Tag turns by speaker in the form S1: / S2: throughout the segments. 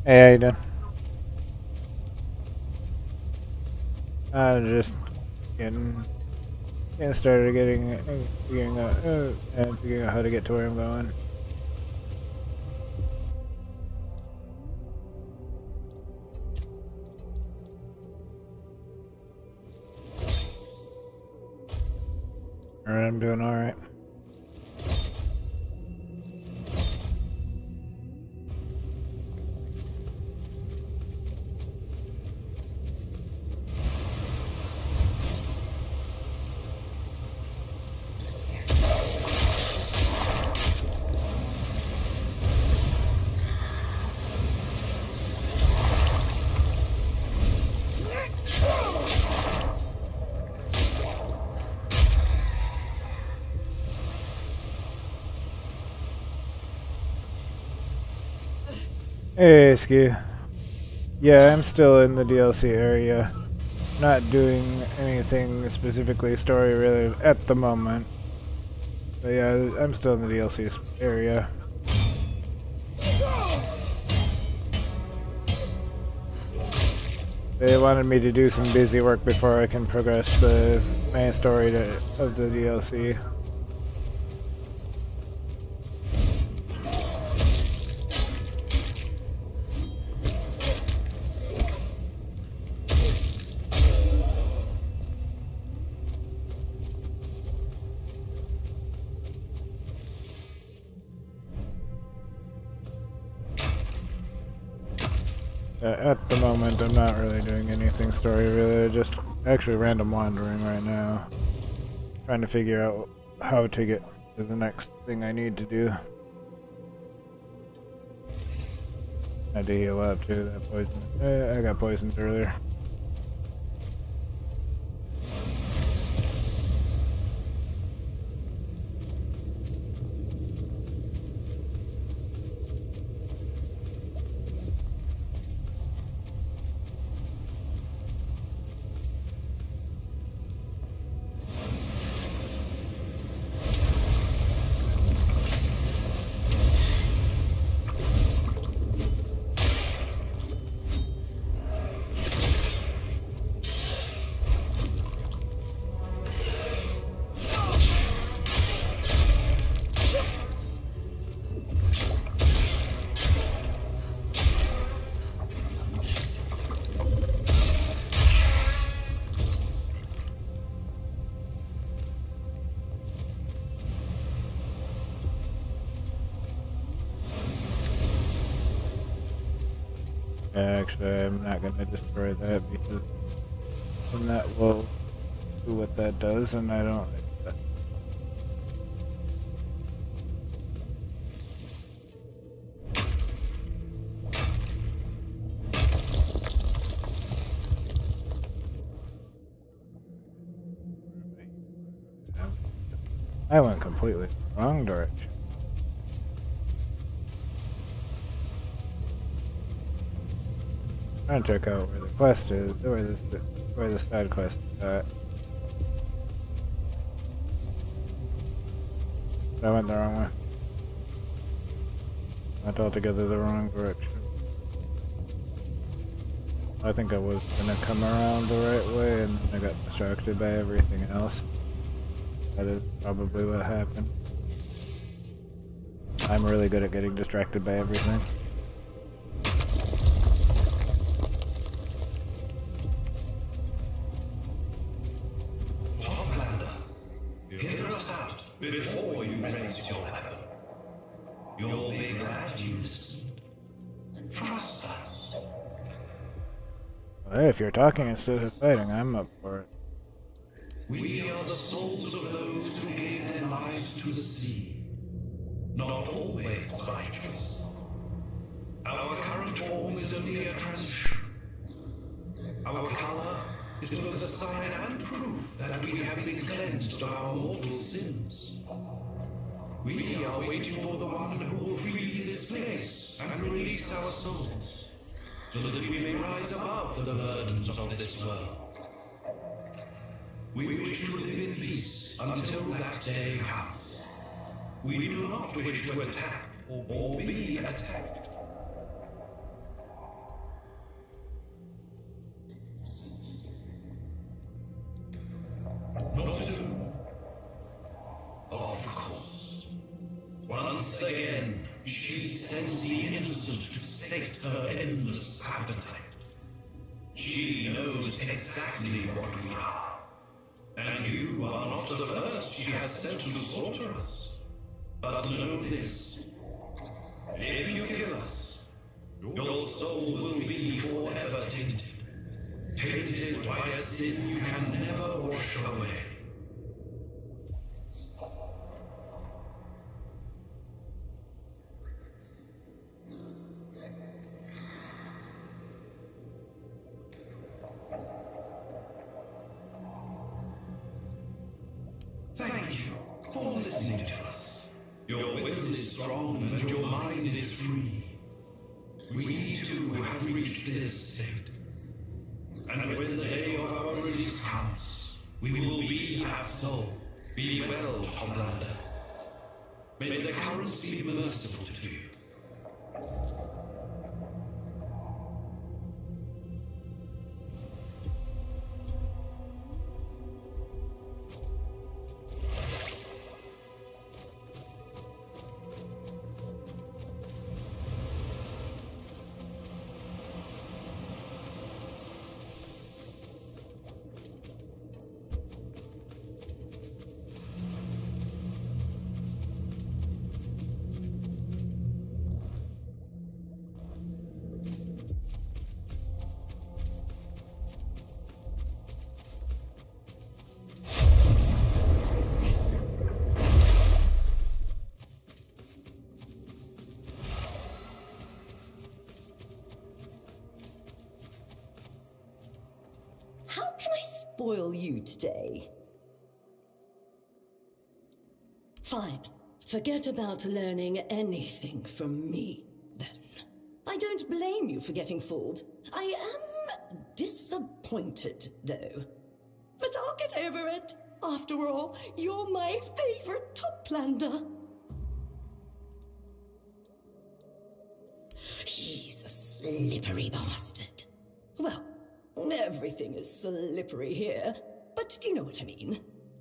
S1: Hey, how you doing? Just getting started, figuring out how to get to where I'm going. Alright, I'm doing alright. Hey, Ski. Yeah, I'm still in the DLC area. Not doing anything specifically story related at the moment. But yeah, I'm still in the DLC area. They wanted me to do some busy work before I can progress the main story of the DLC. At the moment, I'm not really doing anything story related, just actually random wandering right now. Trying to figure out how to get to the next thing I need to do. I had to heal up too, that poison. I got poisoned earlier. Actually, I'm not gonna destroy that because then that will do what that does, and I don't like that. I went completely wrong direction. Trying to check out where the quest is, where the side quest is at. I went the wrong way. Went altogether the wrong direction. I think I was gonna come around the right way and I got distracted by everything else. That is probably what happened. I'm really good at getting distracted by everything.
S2: Get us out before you raise your weapon. You'll be glad you listened. Trust us.
S1: Well, hey, if you're talking instead of fighting, I'm up for it.
S2: We are the souls of those who gave their lives to the sea. Not always by choice. Our current form is only a transition. Our color is both a sign and proof that we have been cleansed of our mortal sins. We are waiting for the one who will free this place and release our souls, so that we may rise above the burdens of this world. We wish to live in peace until that day comes. We do not wish to attack or be attacked. Once again, she sends the innocent to sate her endless appetite. She knows exactly what we are. And you are not the first she has sent to slaughter us. But know this. If you kill us, your soul will be forever tainted. Tainted by a sin you can never wash away. Thank you for listening to us. Your will is strong and your mind is free. We too have reached this state. And when the day of our release comes, we will be absolved. Be well, Homelander. May the currents be merciful to you.
S3: How can I spoil you today? Fine. Forget about learning anything from me, then. I don't blame you for getting fooled. I am disappointed, though. But I'll get over it. After all, you're my favorite Toplander. He's a slippery bastard. Well, everything is slippery here, but you know what I mean.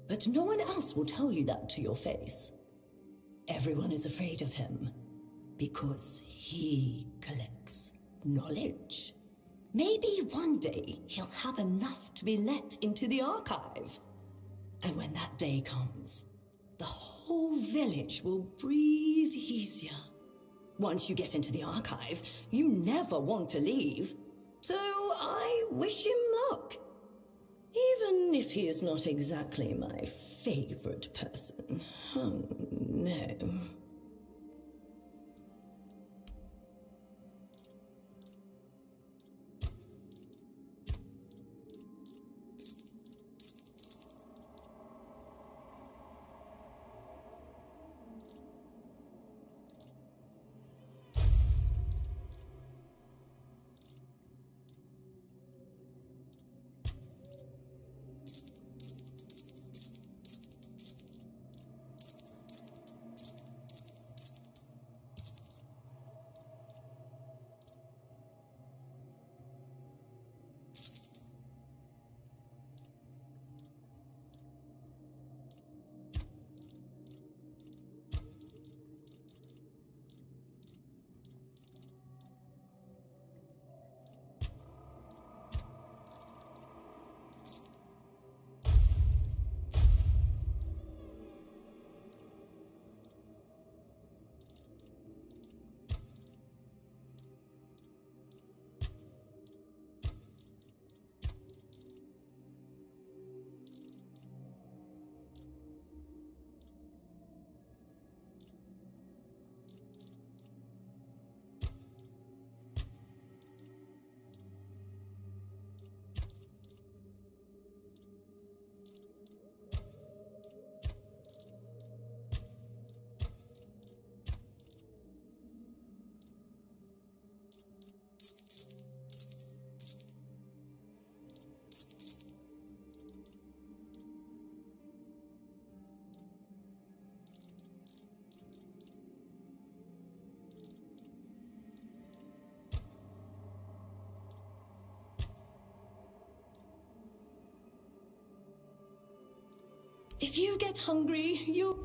S3: But no one else will tell you that to your face. Everyone is afraid of him because he collects knowledge. Maybe one day he'll have enough to be let into the archive. And when that day comes, the whole village will breathe easier. Once you get into the archive, you never want to leave. So I wish him luck. Even if he is not exactly my favorite person. Oh, no. If you get hungry, you...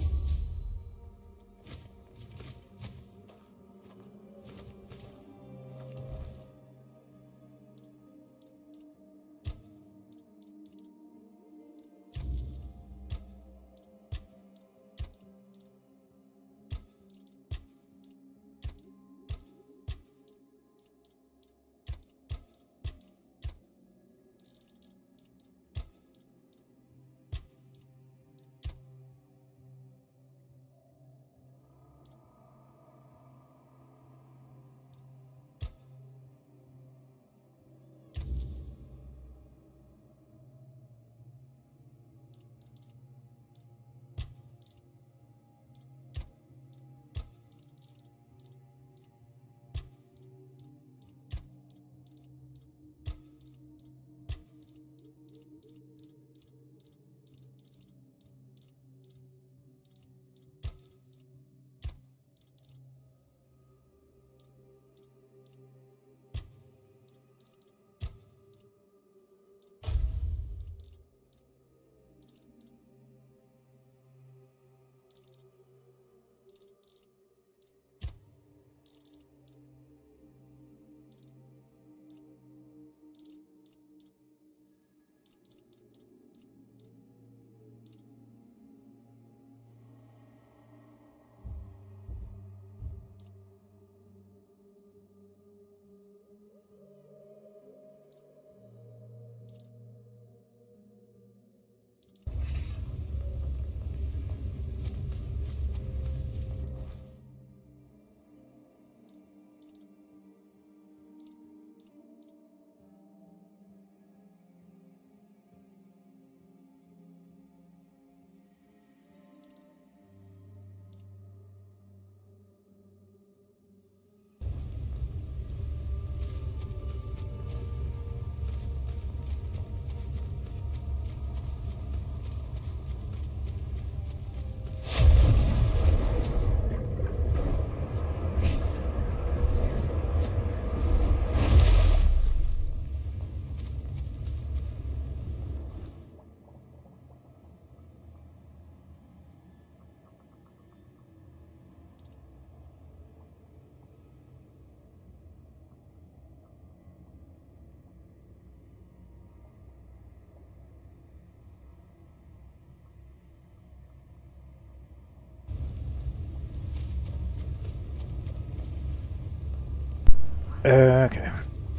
S1: Okay.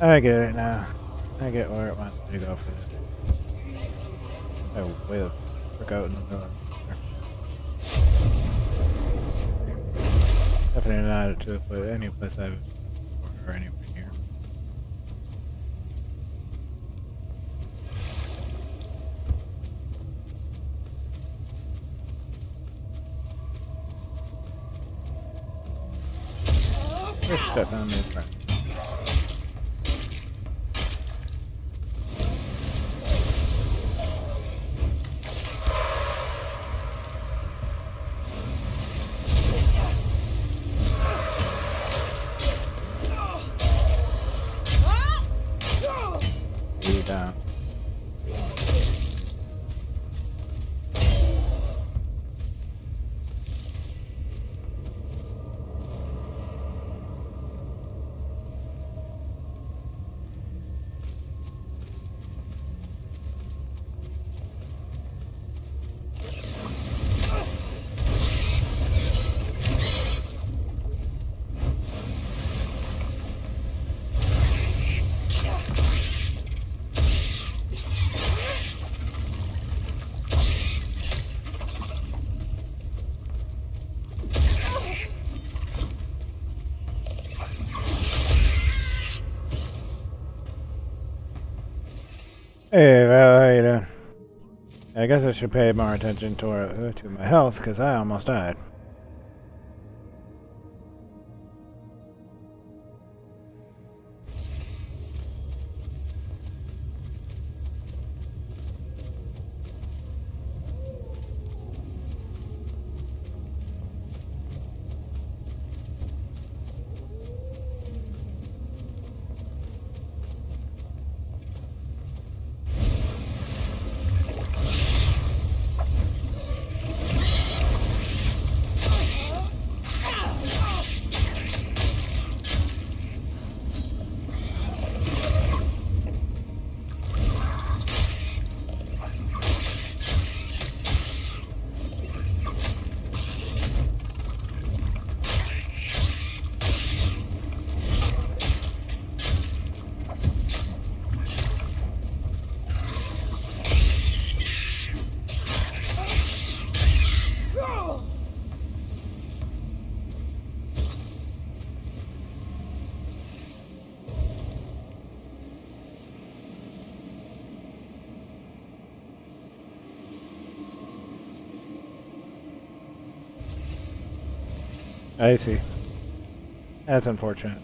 S1: I get it now. I get where it wants me to go for this. Oh, way the frick out in the middle. Definitely not to put any place I've or anywhere near. Just step on the front. Down. Hey, well, how you doing? I guess I should pay more attention to my health, because I almost died. I see. That's unfortunate.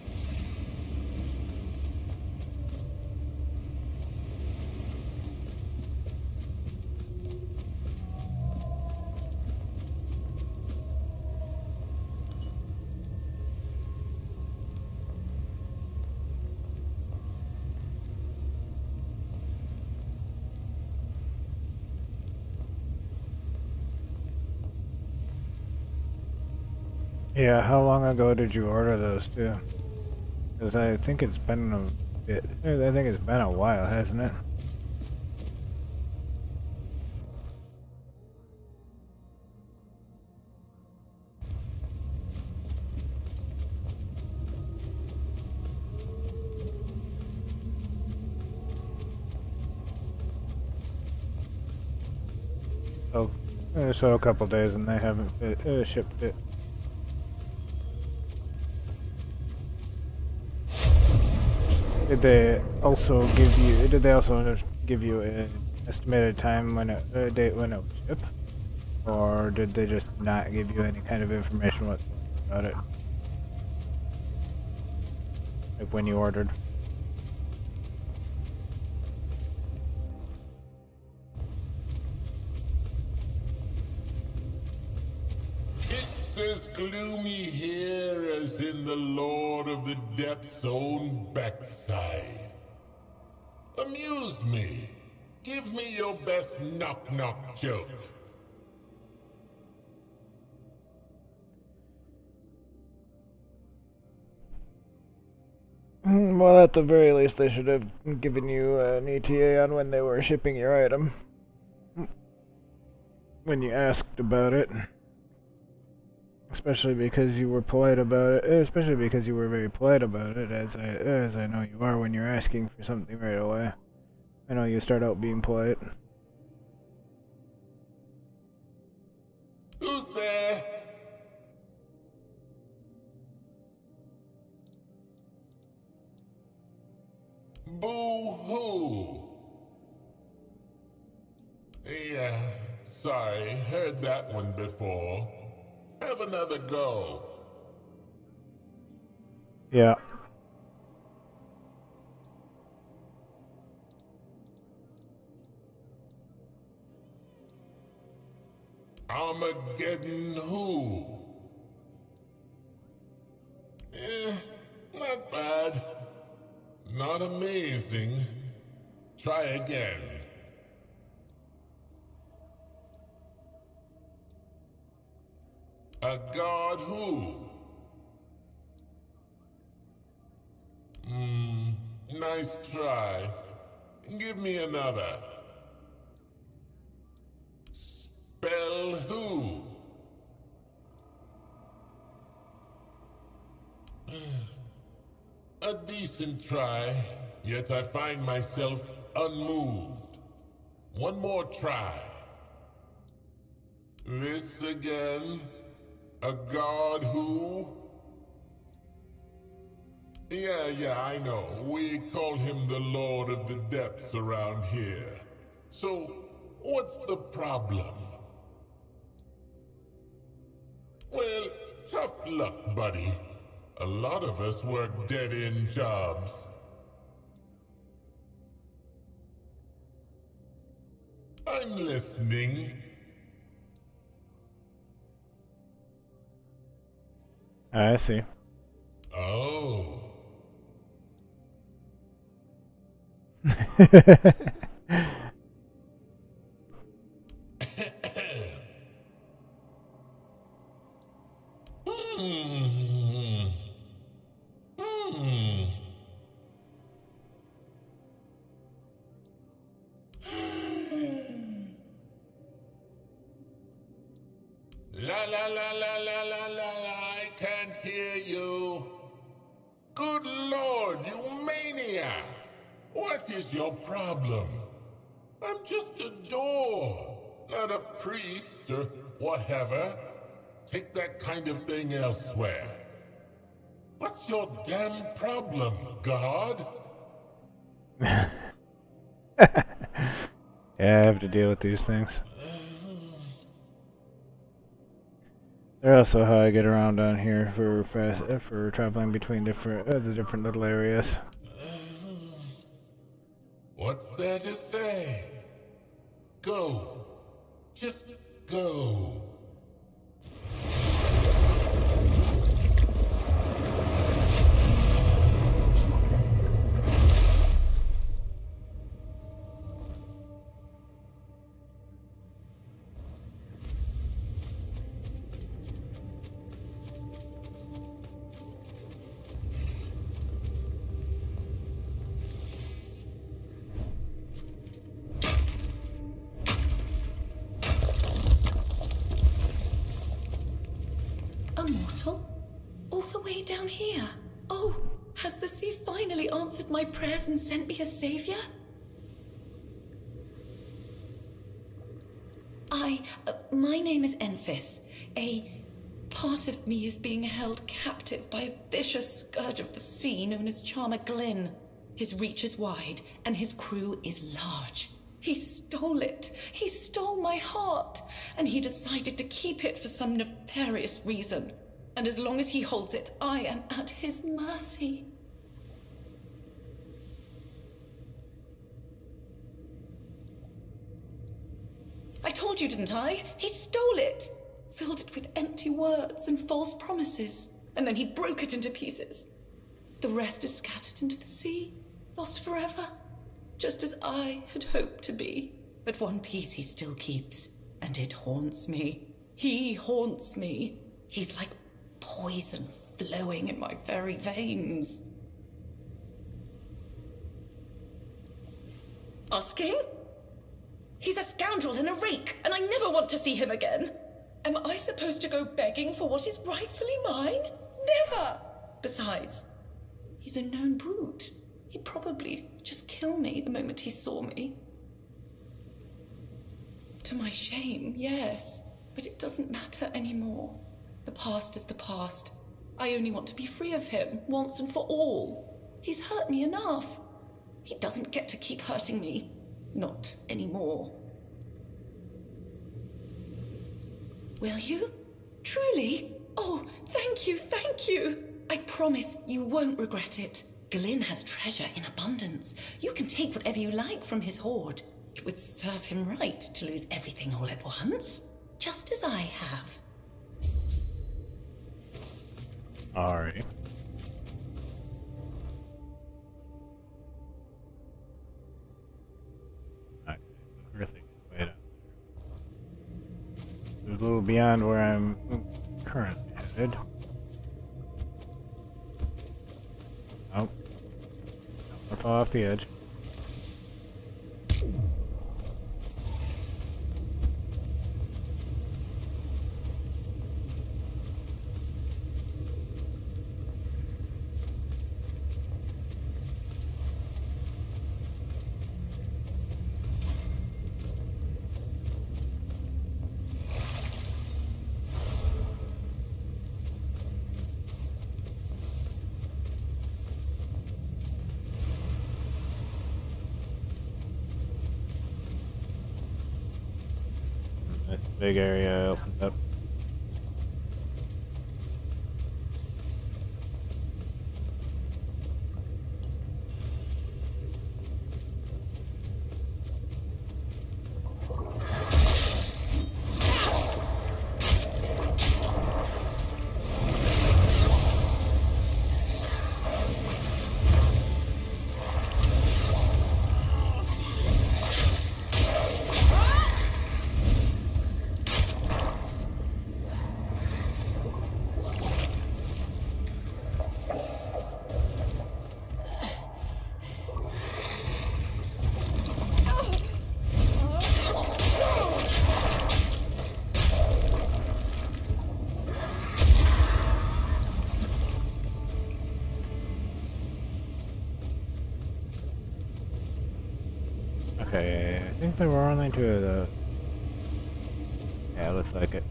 S1: Yeah, how long ago did you order those two? Because I think it's been a bit. I think it's been a while, hasn't it? Oh, so a couple days and they haven't shipped it. Did they also give you? Did they also give you an estimated time when it, date when it was shipped, or did they just not give you any kind of information whatsoever about it? Like when you ordered.
S4: It's as gloomy here as in the Lord of the Depths' own backside. Amuse me. Give me your best knock-knock joke.
S1: Well, at the very least, they should have given you an ETA on when they were shipping your item. When you asked about it. Especially because you were polite about it. Especially because you were very polite about it, as I know you are when you're asking for something right away. I know you start out being polite.
S4: Who's there? Boo-hoo. Yeah, sorry, heard that one before. Have another go.
S1: Yeah.
S4: Armageddon who? Not bad. Not amazing. Try again. A god who? Nice try. Give me another. Spell who? A decent try, yet I find myself unmoved. One more try. This again? A god who? Yeah, I know. We call him the Lord of the Depths around here. So, what's the problem? Well, tough luck, buddy. A lot of us work dead-end jobs. I'm listening.
S1: I see.
S4: Oh. La, I can't hear you. Good Lord, you maniac! What is your problem? I'm just a door, not a priest or whatever. Take that kind of thing elsewhere. What's your damn problem, God?
S1: Yeah, I have to deal with these things. They're also how I get around down here for traveling between the different little areas.
S4: What's there to say? Go. Just go.
S3: A mortal? All the way down here? Oh, has the sea finally answered my prayers and sent me a savior? My name is Enfys. A part of me is being held captive by a vicious scourge of the sea known as Charmer Glynn. His reach is wide, and his crew is large. He stole it. He stole my heart, and he decided to keep it for some nefarious reason. And as long as he holds it, I am at his mercy. I told you, didn't I? He stole it! Filled it with empty words and false promises, and then he broke it into pieces. The rest is scattered into the sea, lost forever, just as I had hoped to be. But one piece he still keeps, and it haunts me. He haunts me. He's like poison flowing in my very veins. Asking? He's a scoundrel and a rake, and I never want to see him again. Am I supposed to go begging for what is rightfully mine? Never! Besides, he's a known brute. He'd probably just kill me the moment he saw me. To my shame, yes. But it doesn't matter anymore. The past is the past. I only want to be free of him, once and for all. He's hurt me enough. He doesn't get to keep hurting me. Not anymore. Will you? Truly? Oh, thank you, thank you. I promise you won't regret it. Glyn has treasure in abundance. You can take whatever you like from his hoard. It would serve him right to lose everything all at once, just as I have.
S1: Alright. Okay, so really, wait up. It's a little beyond where I'm currently headed. Oh. Don't fall off the edge. This big area opens up. Okay, I think there were only two of those. Yeah, looks like it.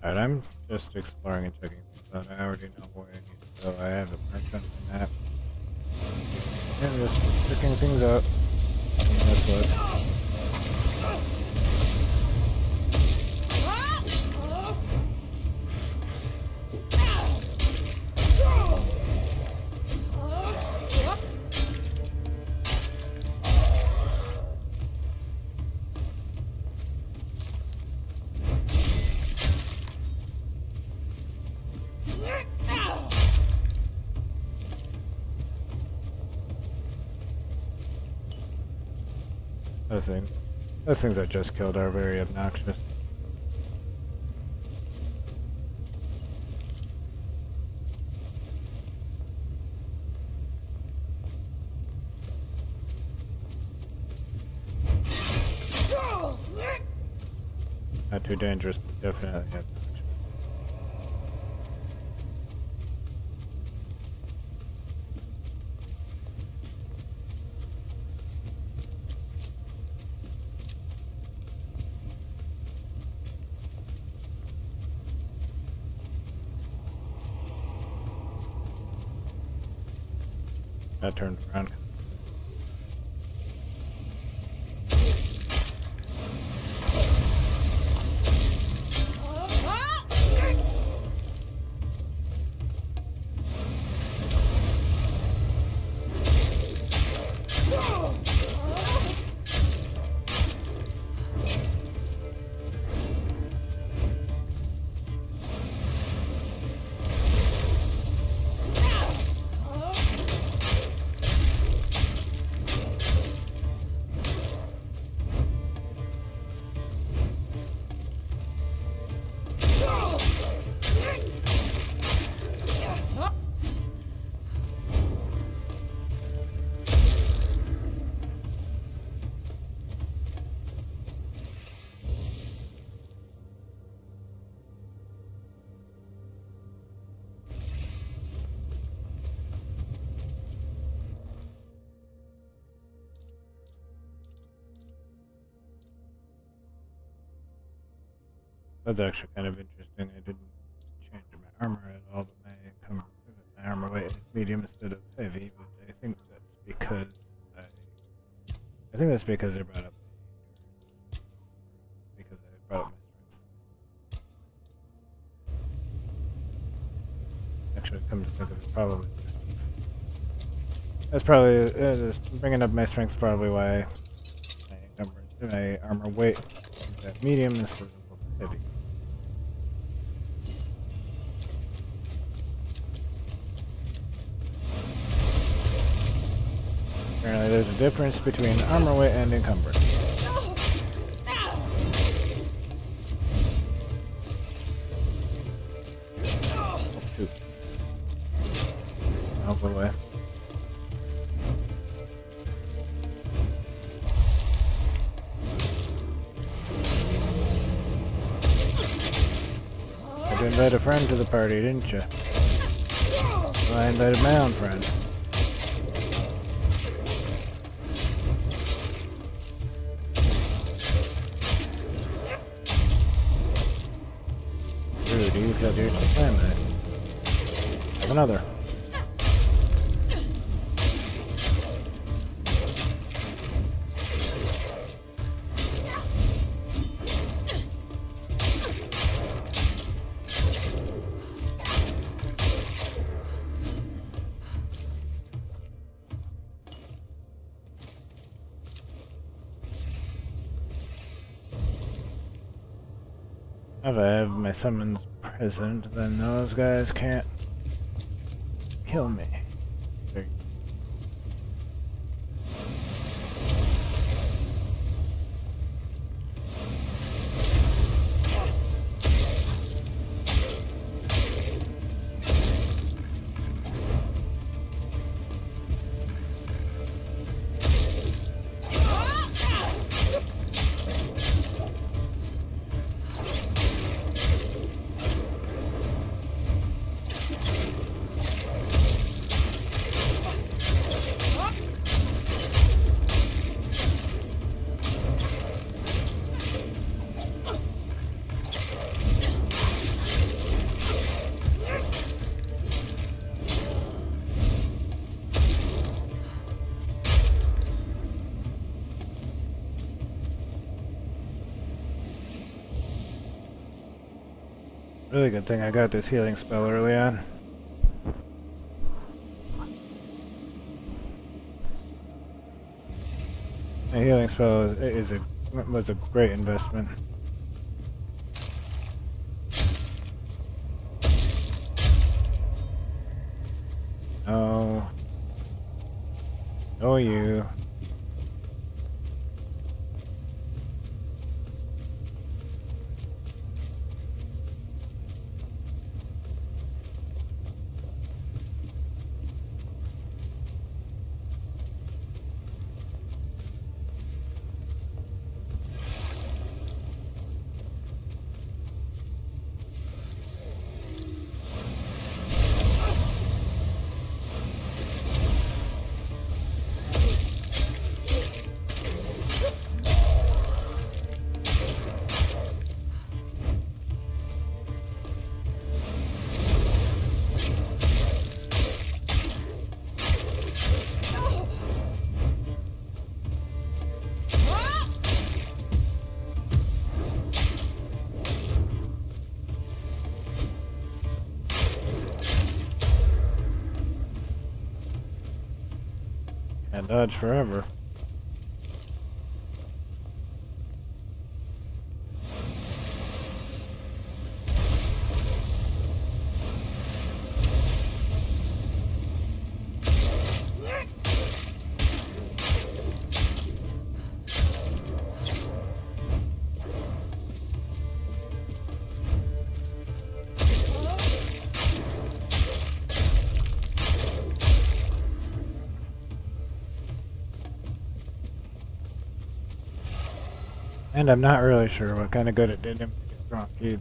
S1: Alright, I'm just exploring and checking this out. I already know where I need to So I have it marked on my map. And just picking things up. And that's what. Those things I just killed are very obnoxious. Not too dangerous, but definitely obnoxious. I turned around. That's actually kind of interesting. I didn't change my armor at all, but my armor weight is medium instead of heavy. But I think that's because they brought up because I brought up my strength. Actually, come to think of it, probably that's probably bringing up my strength. Probably why my armor weight is at medium instead of heavy. Apparently there's a difference between armor weight and encumbrance. Shoot. I'll go away. You invited a friend to the party, didn't you? Well, I invited my own friend. Rude, you killed your playmate. Have another. If I have my summons present, then those guys can't kill me. Really good thing I got this healing spell early on. A healing spell was a great investment. Oh. Oh, you. Can't dodge forever. And I'm not really sure what kind of good it did him to get drunk either.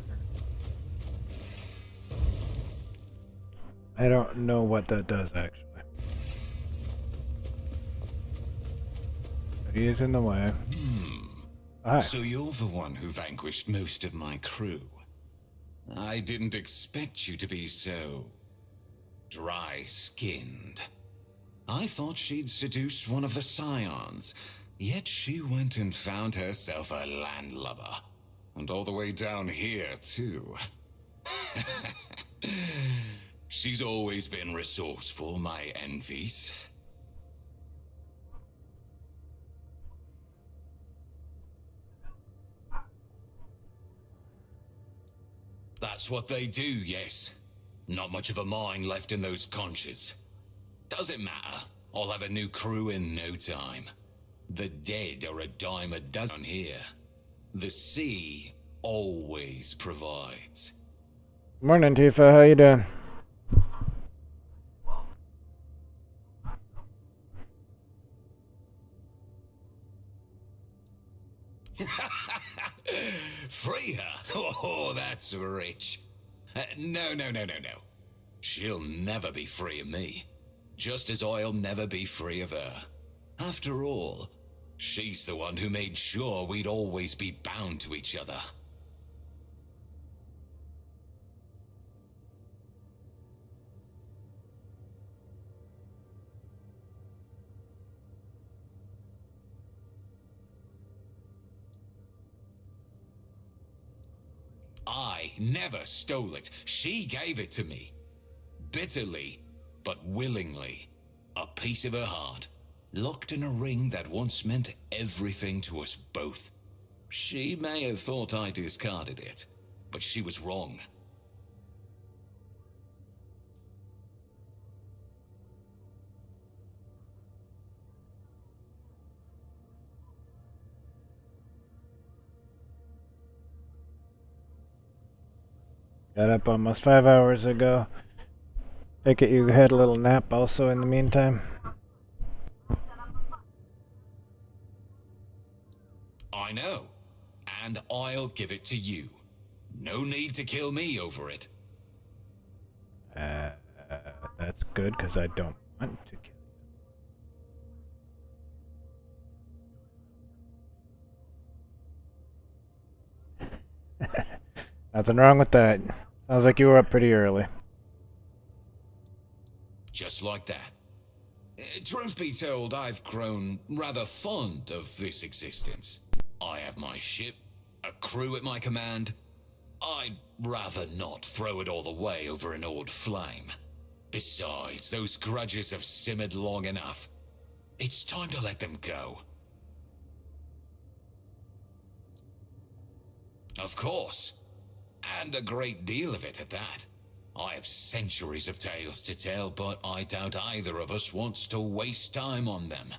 S1: I don't know what that does actually. But he is in the way. Hi.
S5: So you're the one who vanquished most of my crew. I didn't expect you to be so dry-skinned. I thought she'd seduce one of the scions. Yet she went and found herself a landlubber. And all the way down here, too. She's always been resourceful, my envies. That's what they do, yes. Not much of a mind left in those conches. Doesn't matter. I'll have a new crew in no time. The dead are a dime a dozen here. The sea always provides.
S1: Morning, Tifa. How you doing?
S5: Free her? Oh, that's rich. No. She'll never be free of me. Just as I'll never be free of her. After all, she's the one who made sure we'd always be bound to each other. I never stole it. She gave it to me. Bitterly, but willingly. A piece of her heart. Locked in a ring that once meant everything to us both. She may have thought I discarded it, but she was wrong.
S1: Got up almost 5 hours ago. Take it you had a little nap also in the meantime?
S5: I know. And I'll give it to you. No need to kill me over it.
S1: That's good, because I don't want to kill you. Nothing wrong with that. Sounds like you were up pretty early.
S5: Just like that. Truth be told, I've grown rather fond of this existence. I have my ship, a crew at my command. I'd rather not throw it all away over an old flame. Besides, those grudges have simmered long enough. It's time to let them go. Of course. And a great deal of it at that. I have centuries of tales to tell, but I doubt either of us wants to waste time on them.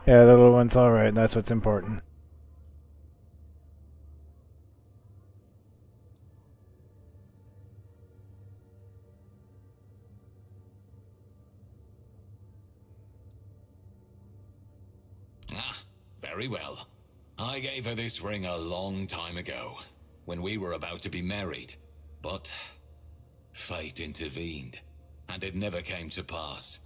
S1: Yeah, the little one's alright, that's what's important.
S5: Ah, very well. I gave her this ring a long time ago, when we were about to be married. But fate intervened, and it never came to pass.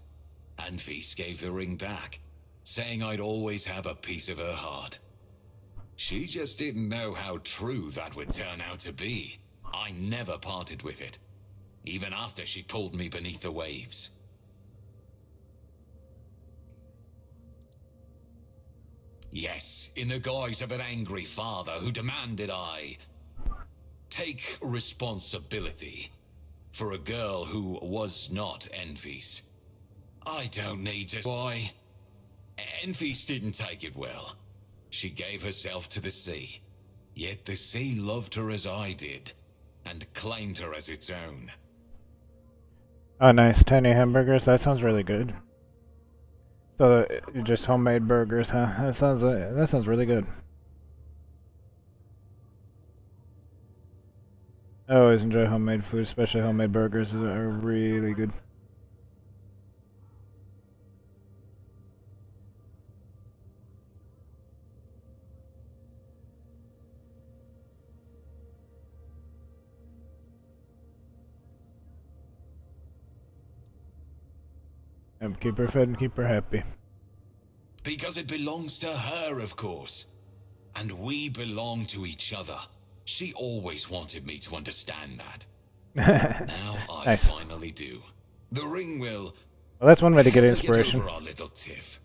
S5: Anfis gave the ring back, saying I'd always have a piece of her heart. She just didn't know how true that would turn out to be. I never parted with it, even after she pulled me beneath the waves. Yes, in the guise of an angry father who demanded I take responsibility for a girl who was not Anfis. I don't need to. Why? Anfis didn't take it well. She gave herself to the sea. Yet the sea loved her as I did, and claimed her as its own.
S1: Oh, nice. Tiny hamburgers. That sounds really good. So, just homemade burgers, huh? That sounds really good. I always enjoy homemade food, especially homemade burgers are really good. And keep her fed and keep her happy.
S5: Because it belongs to her, of course. And we belong to each other. She always wanted me to understand that. Now I
S1: Nice.
S5: finally do. The ring will...
S1: Well, that's one way to get
S5: help us
S1: inspiration.
S5: over our little tiff.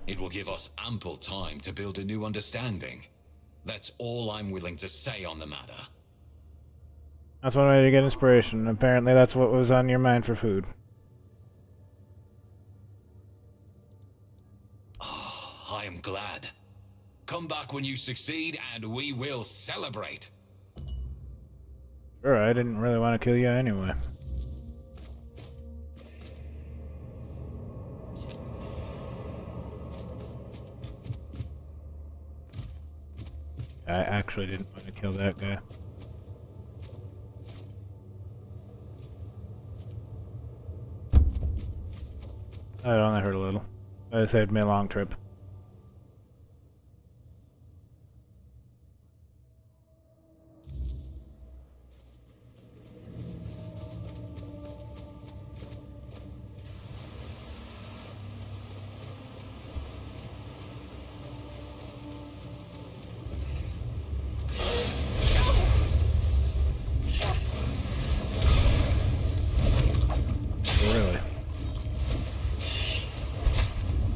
S5: It will give us ample time to build a new understanding. That's all I'm willing to say on the matter.
S1: That's one way to get inspiration. Apparently that's what was on your mind for food.
S5: I am glad. Come back when you succeed, and we will celebrate.
S1: Sure, I didn't really want to kill you anyway. I actually didn't want to kill that guy. It only hurt a little. It saved me a long trip. Really?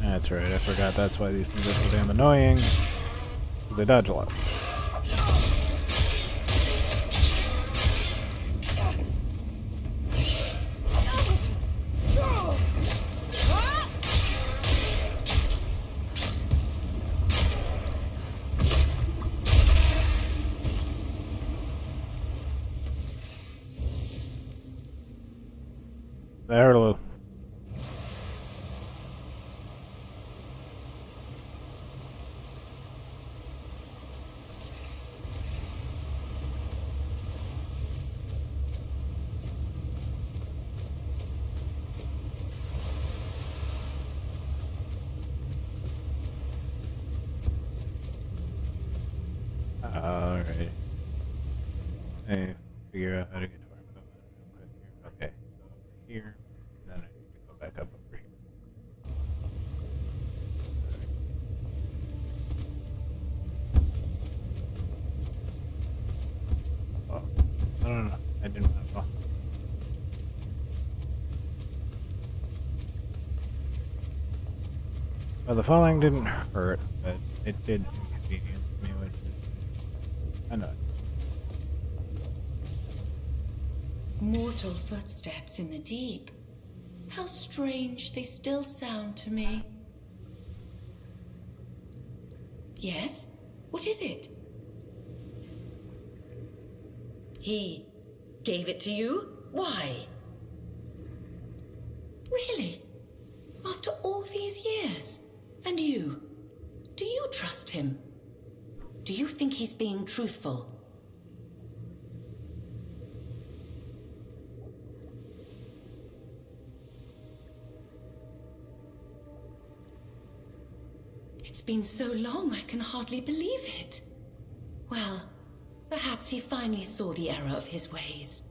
S1: That's right, I forgot that's why these things are so damn annoying. They dodge a lot. That hurt a little. Alright. Hey, figure out how to get to our equipment real quick here. Okay, so over here, then I need to go back up over here. Oh, no, I didn't want to fall. Well, the falling didn't hurt, but it did inconvenience me, which is annoying.
S3: Mortal footsteps in the deep. How strange they still sound to me. Yes? What is it? He gave it to you? Why? Really? After all these years? And you? Do you trust him? Do you think he's being truthful? It's been so long I can hardly believe it. Well, perhaps he finally saw the error of his ways.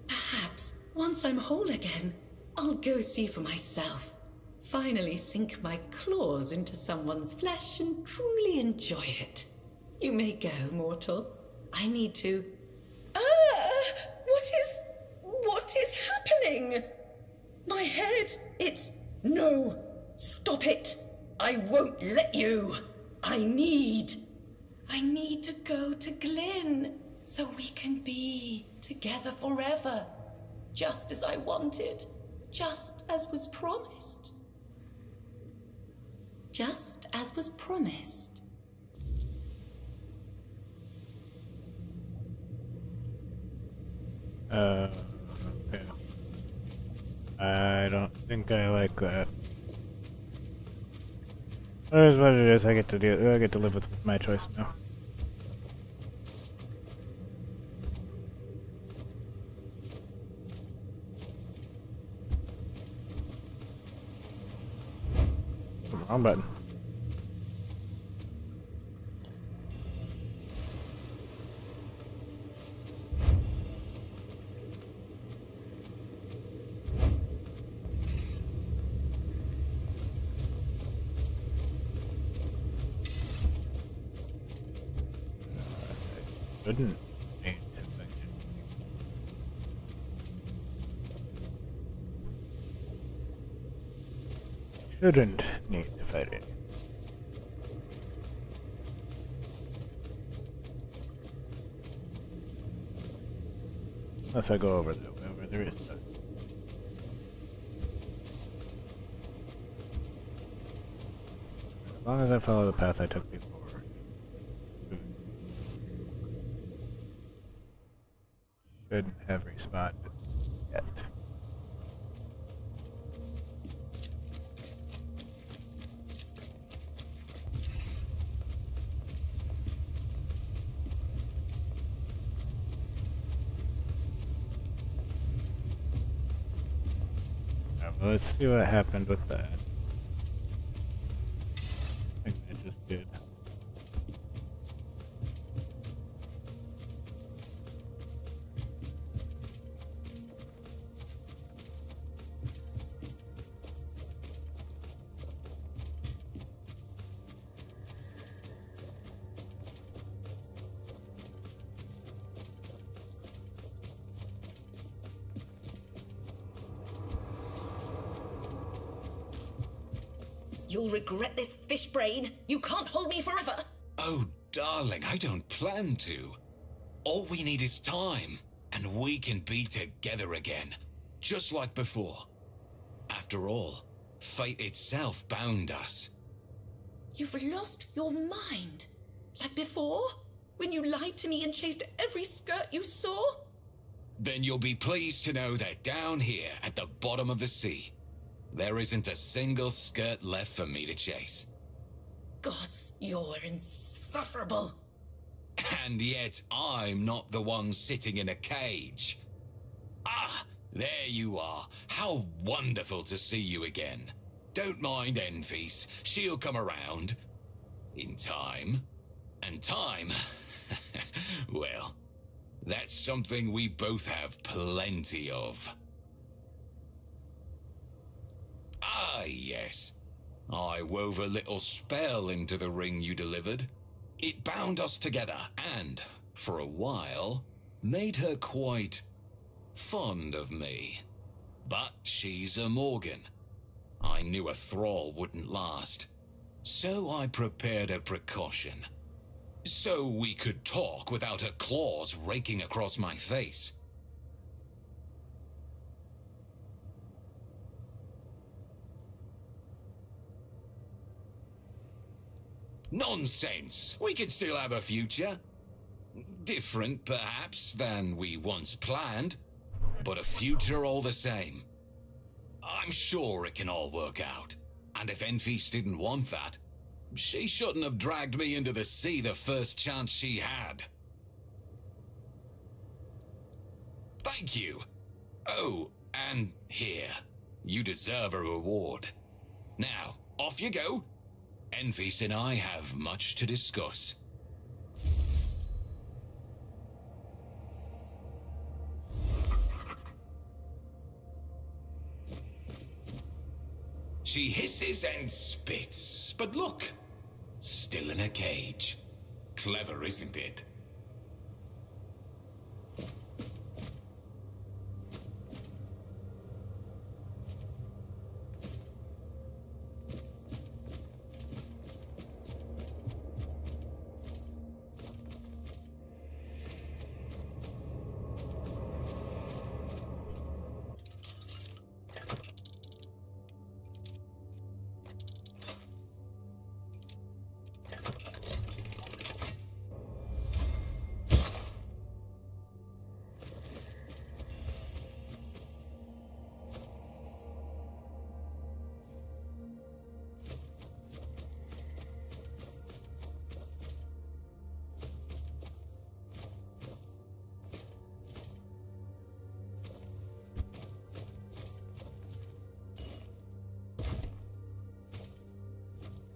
S3: Perhaps, once I'm whole again, I'll go see for myself. Finally sink my claws into someone's flesh and truly enjoy it. You may go, mortal. I need to... What is happening? My head, it's... No, stop it. I won't let you. I need to go to Glyn so we can be together forever. Just as I wanted. Just as was promised. Just as was promised.
S1: Okay. I don't think I like that. It is what it is. I get to live with my choice now. Wrong button. Shouldn't need to fight it. Shouldn't need to fight it. Unless I go over there, where there is stuff. As long as I follow the path I took before. Shouldn't have responded yet. Well, let's see what happened with that. I think I just did.
S3: You'll regret this, fish brain. You can't hold me forever.
S5: Oh, darling, I don't plan to. All we need is time, and we can be together again, just like before. After all, fate itself bound us.
S3: You've lost your mind. Like before? When you lied to me and chased every skirt you saw?
S5: Then you'll be pleased to know that down here at the bottom of the sea, there isn't a single skirt left for me to chase.
S3: Gods, you're insufferable.
S5: And yet I'm not the one sitting in a cage. Ah, there you are. How wonderful to see you again. Don't mind Enfys, she'll come around. In time. And time, well, that's something we both have plenty of. Ah, yes. I wove a little spell into the ring you delivered. It bound us together and, for a while, made her quite fond of me. But she's a Morgan. I knew a thrall wouldn't last. So I prepared a precaution. So we could talk without her claws raking across my face. Nonsense! We could still have a future. Different, perhaps, than we once planned, but a future all the same. I'm sure it can all work out. And if Enfys didn't want that, she shouldn't have dragged me into the sea the first chance she had. Thank you. Oh, and here. You deserve a reward. Now, off you go. Enfys and I have much to discuss. She hisses and spits, but look, still in a cage. Clever, isn't it?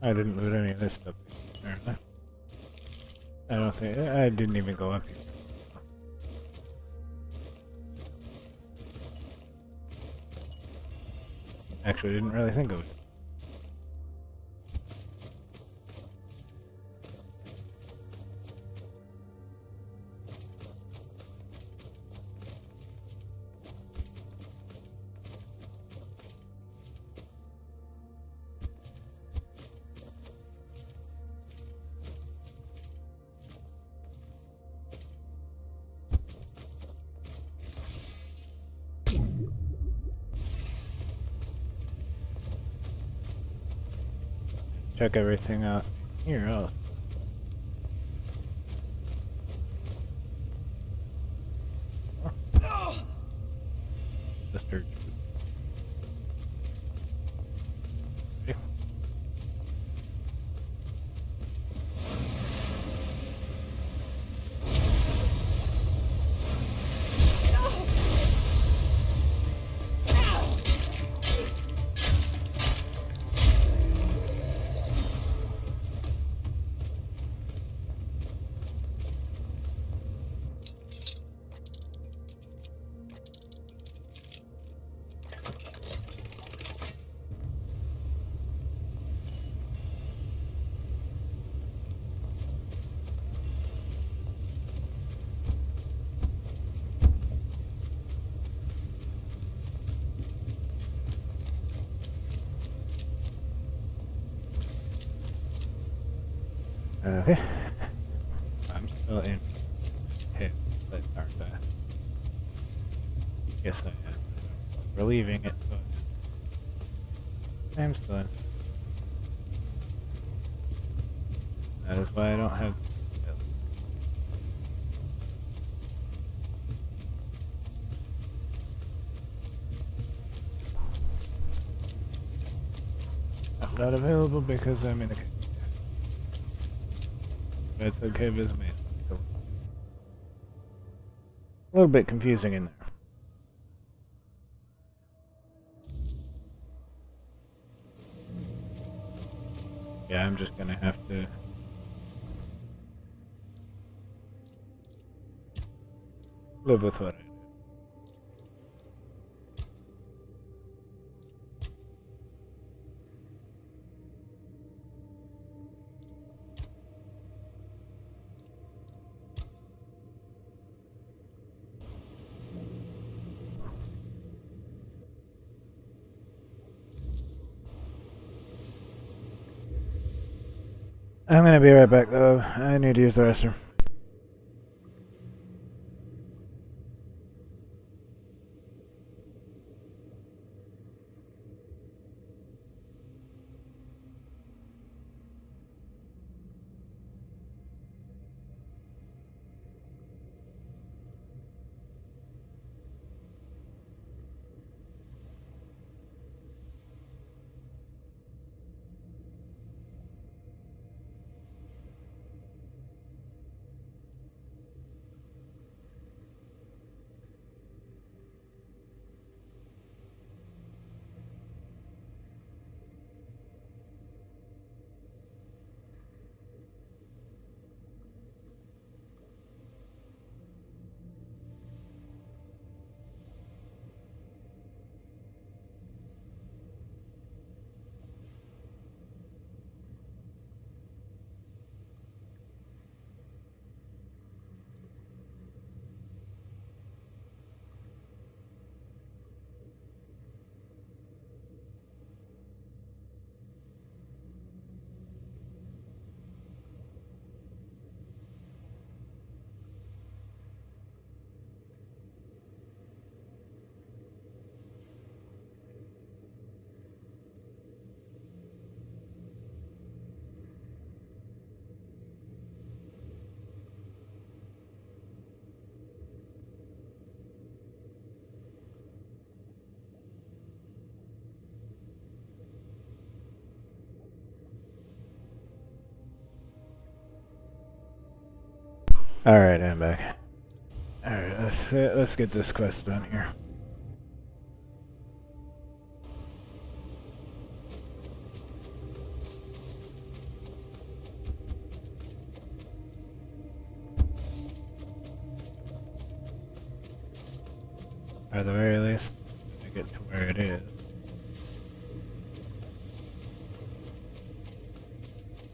S1: I didn't loot any of this stuff. Apparently. I don't think I didn't even go up here. Actually, I didn't really think of it. Check everything out here else. Sister. Okay. I'm still in hit, but aren't I? Guess I am. Relieving it, so I'm still in. That is why I don't have. I'm not available because I'm in a cave. That's okay with me. A little bit confusing in there. Yeah, I'm just gonna have to live with what I do. I'm gonna be right back though. I need to use the restroom. Alright, I'm back. Alright, let's get this quest done here. At the very least, to get to where it is.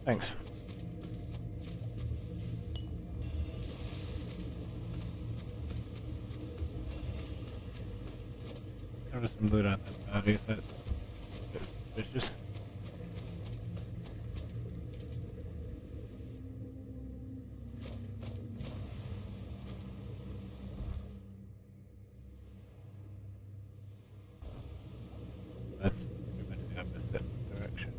S1: Thanks. There was some loot on that body, that's suspicious. That's pretty much the opposite direction.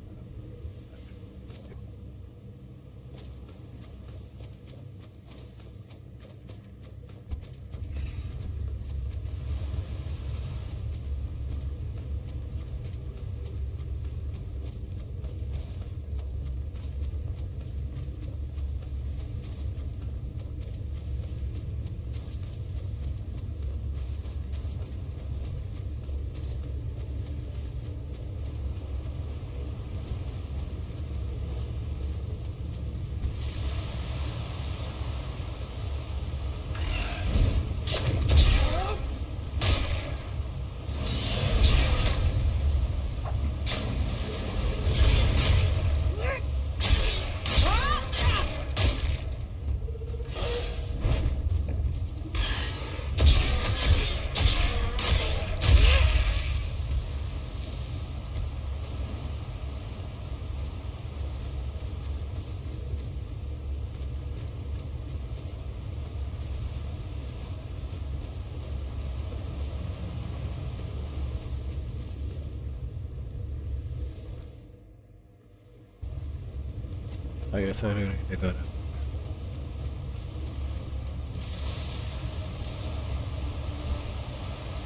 S1: I guess I do need to go to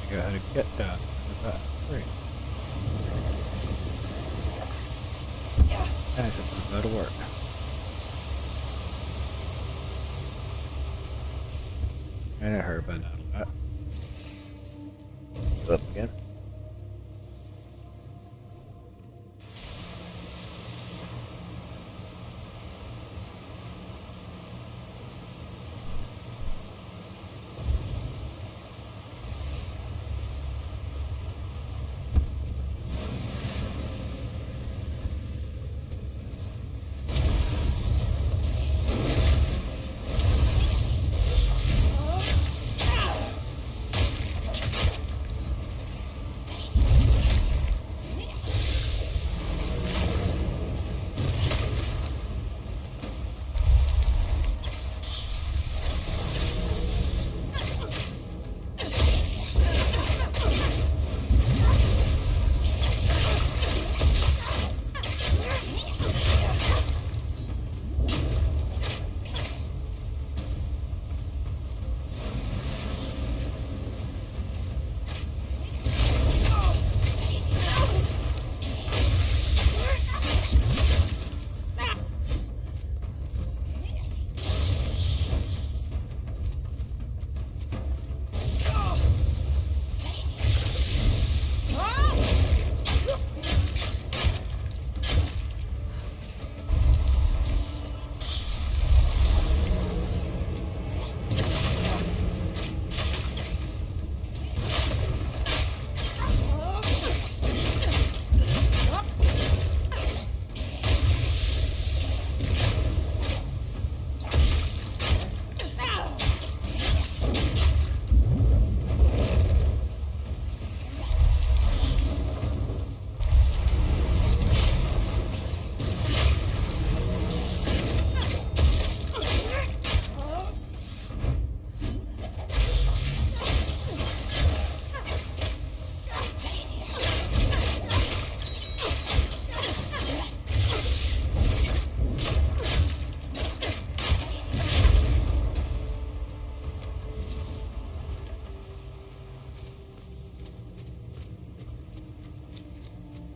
S1: figure out how to get down to that tree. And I should go to work. And it hurt, but not a lot. Up again.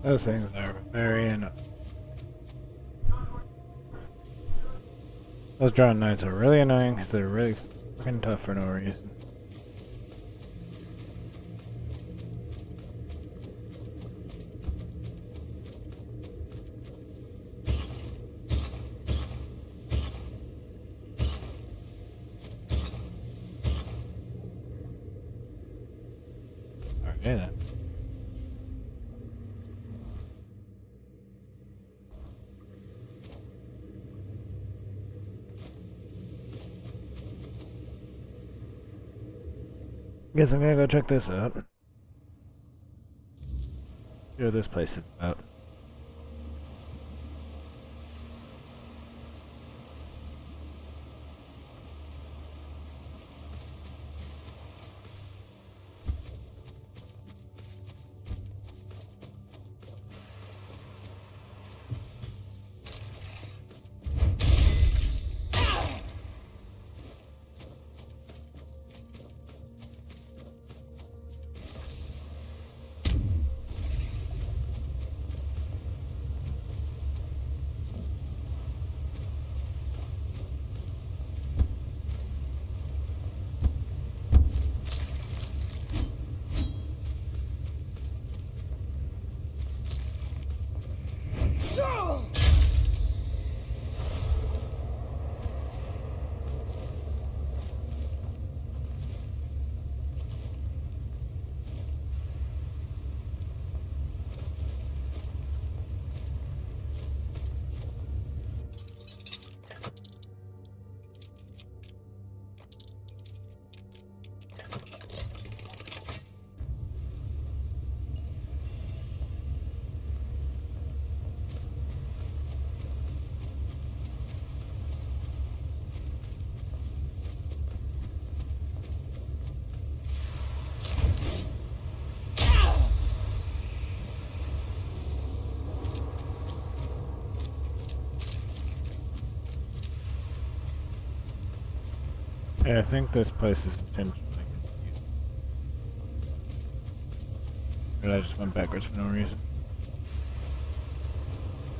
S1: Those things are very annoying. Those drawn knights are really annoying because they're really fucking tough for no reason. Okay then. Guess I'm gonna go check this out. See what this place is about. Yeah, I think this place is intentionally confused. But I just went backwards for no reason.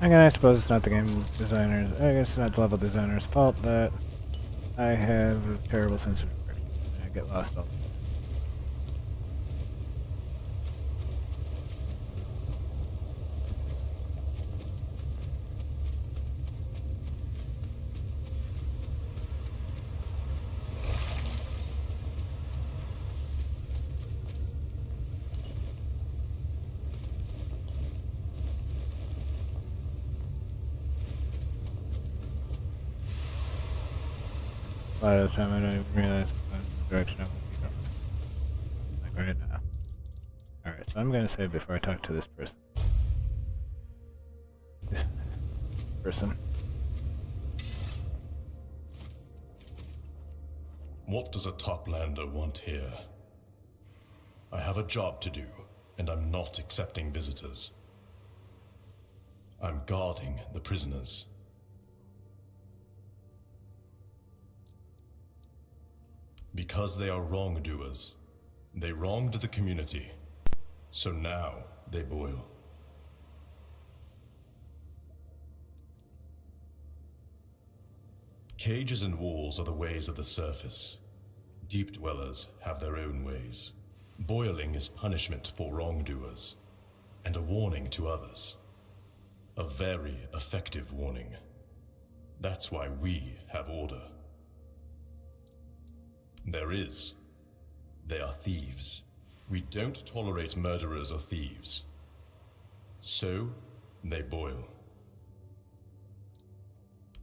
S1: Again, I suppose it's not the game designer's, I guess it's not the level designer's fault that I have a terrible sense of direction. I get lost all the time. A lot of the time I don't even realize what direction I'm going. Like right now. Alright, so I'm gonna save before I talk to this person.
S6: What does a toplander want here? I have a job to do, and I'm not accepting visitors. I'm guarding the prisoners. Because they are wrongdoers. They wronged the community. So now they boil. Cages and walls are the ways of the surface. Deep dwellers have their own ways. Boiling is punishment for wrongdoers, and a warning to others. A very effective warning. That's why we have order. There is. They are thieves. We don't tolerate murderers or thieves. So, they boil.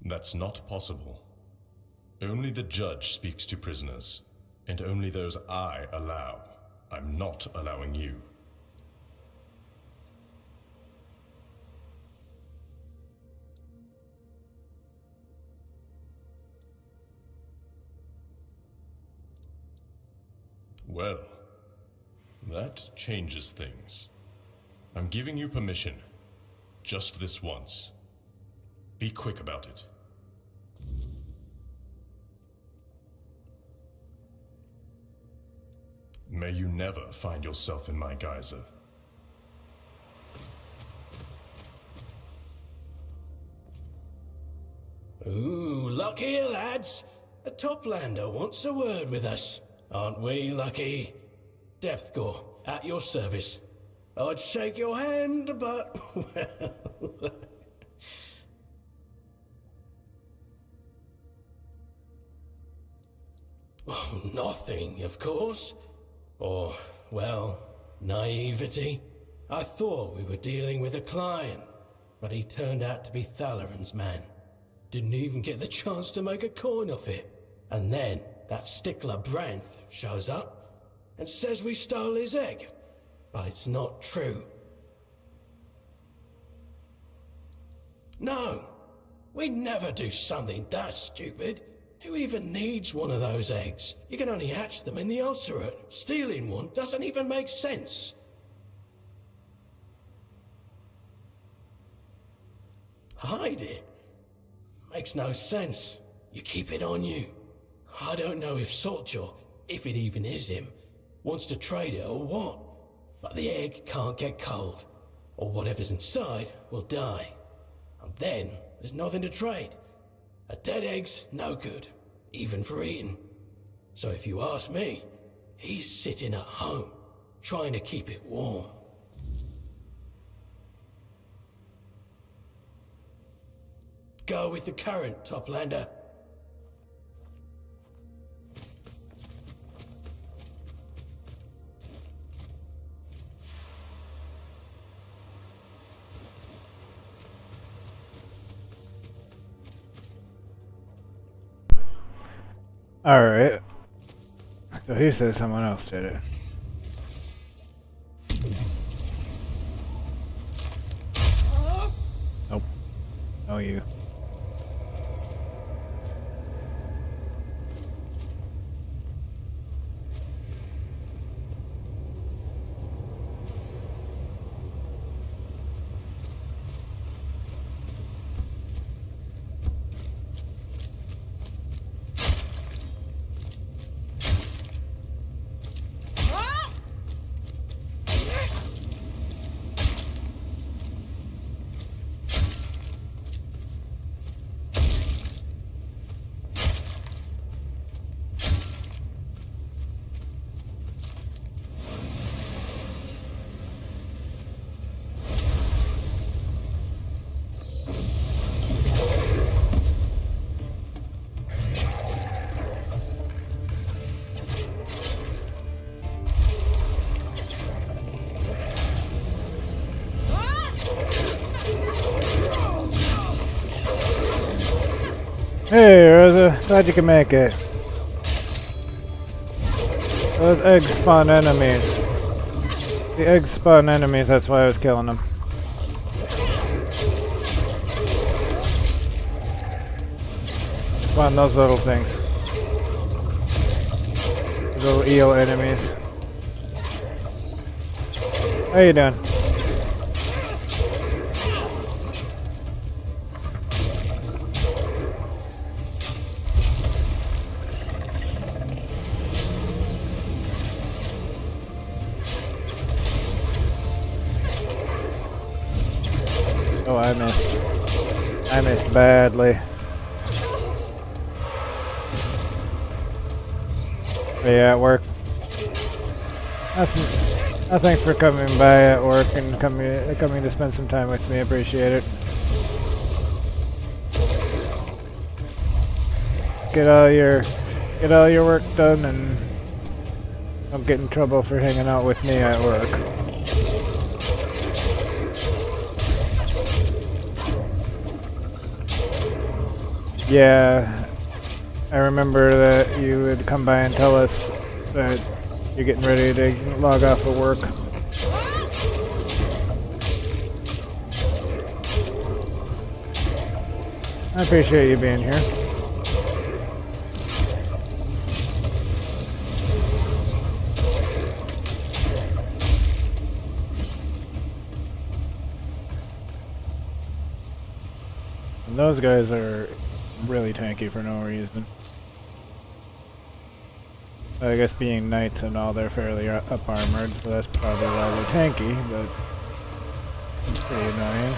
S6: That's not possible. Only the judge speaks to prisoners, and only those I allow. I'm not allowing you. Well, that changes things. I'm giving you permission. Just this once. Be quick about it. May you never find yourself in my geyser.
S7: Ooh, look here, lads. A Toplander wants a word with us. Aren't we lucky? Depthgore, at your service. I'd shake your hand, but, well... Oh, nothing, of course. Or, well, naivety. I thought we were dealing with a client, but he turned out to be Thalaran's man. Didn't even get the chance to make a coin off it. And then that stickler Branth shows up and says we stole his egg. But it's not true. No, we'd never do something that stupid. Who even needs one of those eggs? You can only hatch them in the ulcerate. Stealing one doesn't even make sense. Hide it? Makes no sense. You keep it on you. I don't know if Saltjaw, if it even is him, wants to trade it or what. But the egg can't get cold, or whatever's inside will die. And then there's nothing to trade. A dead egg's no good, even for eating. So if you ask me, he's sitting at home, trying to keep it warm. Go with the current, Toplander.
S1: Alright. So he says someone else did it. Nope. No you. Hey, Rosa, glad you can make it. Those eggs spawn enemies. The eggs spawn enemies, that's why I was killing them. Spawn those little things. Little eel enemies. How you doing? Oh, I missed. I missed badly. But yeah, at work. Thanks for coming by at work and coming to spend some time with me. I appreciate it. Get all your work done and don't get in trouble for hanging out with me at work. Yeah, I remember that you would come by and tell us that you're getting ready to log off of work. I appreciate you being here. And those guys are really tanky for no reason. I guess being knights and all, they're fairly up armored, so that's probably why they're tanky, but it's pretty annoying.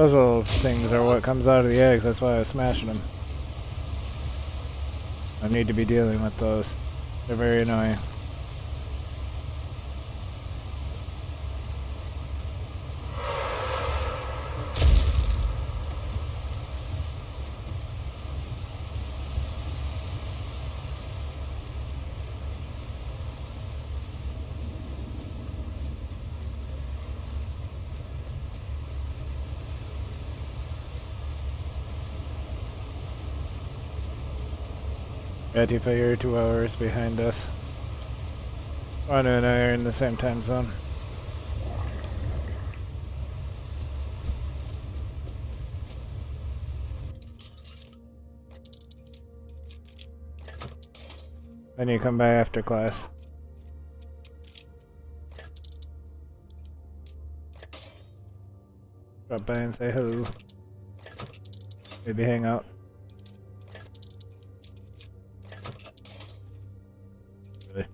S1: Those little things are what comes out of the eggs, that's why I was smashing them. I need to be dealing with those. They're very annoying. Tifa, you're 2 hours behind us. Wanu and I are in the same time zone. Then you come by after class. Drop by and say hello. Maybe hang out. Really.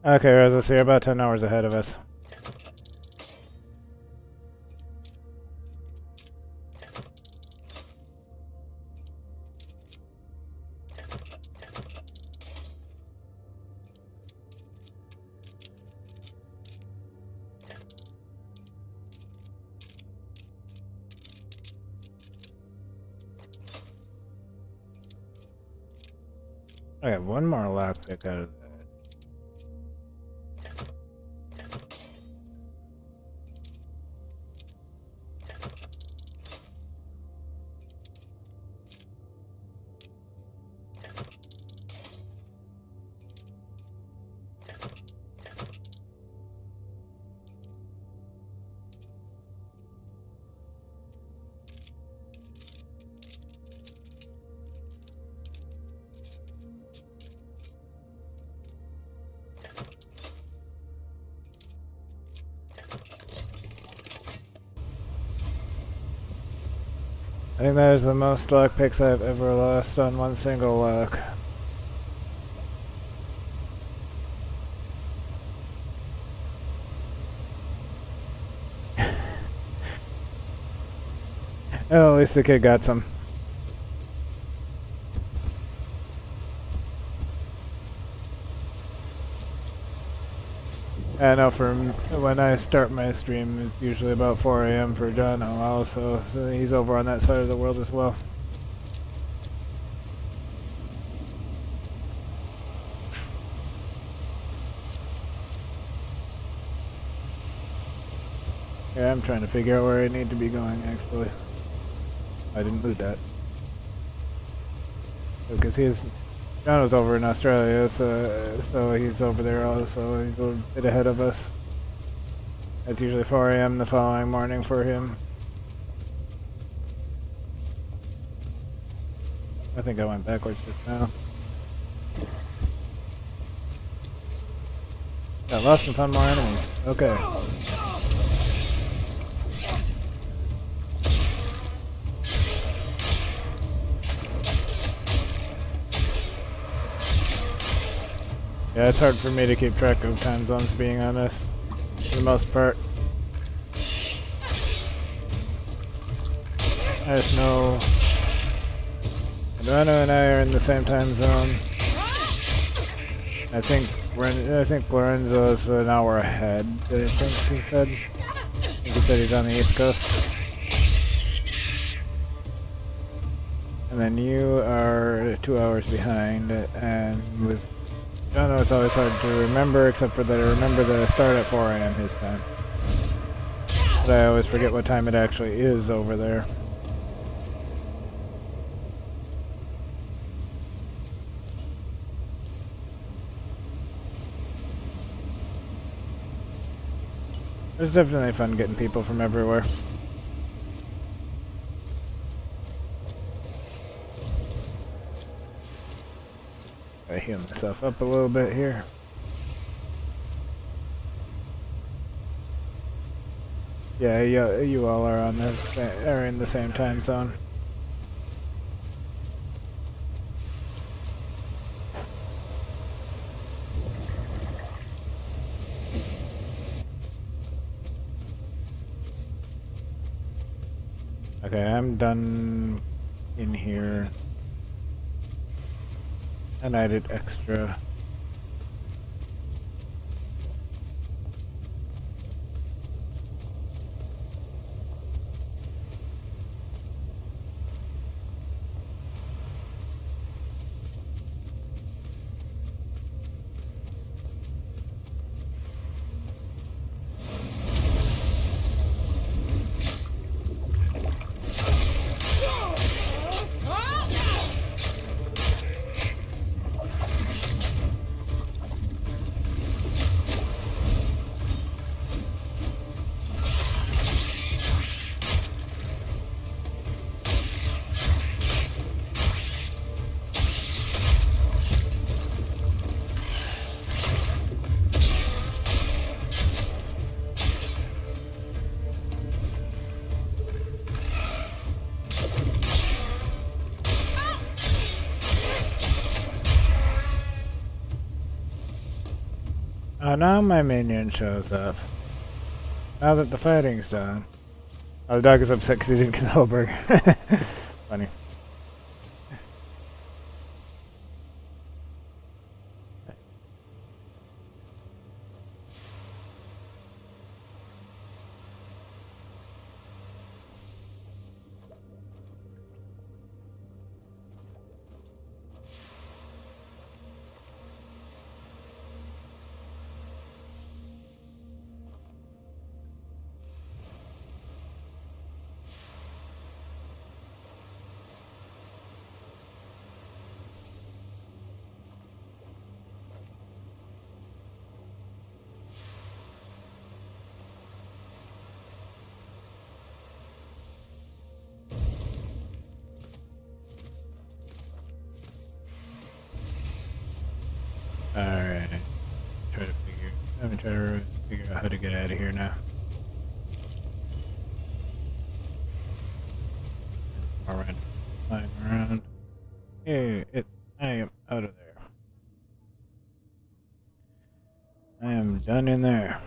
S1: Okay, Rosa, so you're about 10 hours ahead of us. I got one more lockpick out of that. I think that is the most lockpicks I've ever lost on one single lock. Oh, at least the kid got some. I know for when I start my stream, it's usually about 4 AM for John also, so he's over on that side of the world as well. Yeah, I'm trying to figure out where I need to be going actually. I didn't loot that. Because John was over in Australia, so he's over there also. He's a little bit ahead of us. It's usually 4 AM the following morning for him. I think I went backwards just now. Got lost and found more enemies. Okay. Yeah, it's hard for me to keep track of time zones, being honest, for the most part. I just know Adriano and I are in the same time zone. I think Lorenzo's an hour ahead, I think he said. I think he said he's on the East Coast. And then you are 2 hours behind, and with I don't know, it's always hard to remember, except for that I remember that I start at 4 AM his time. But I always forget what time it actually is over there. It's definitely fun getting people from everywhere. heal myself up a little bit here. Yeah, you all are on this, are in the same time zone. Okay, I'm done in here. And I did extra. Now my minion shows up. Now that the fighting's done. Oh, the dog is upset because he didn't get the whole burger. Funny. Alright. Let me try to figure out how to get out of here now. Alright. Flying around. Hey, I am out of there. I am done in there.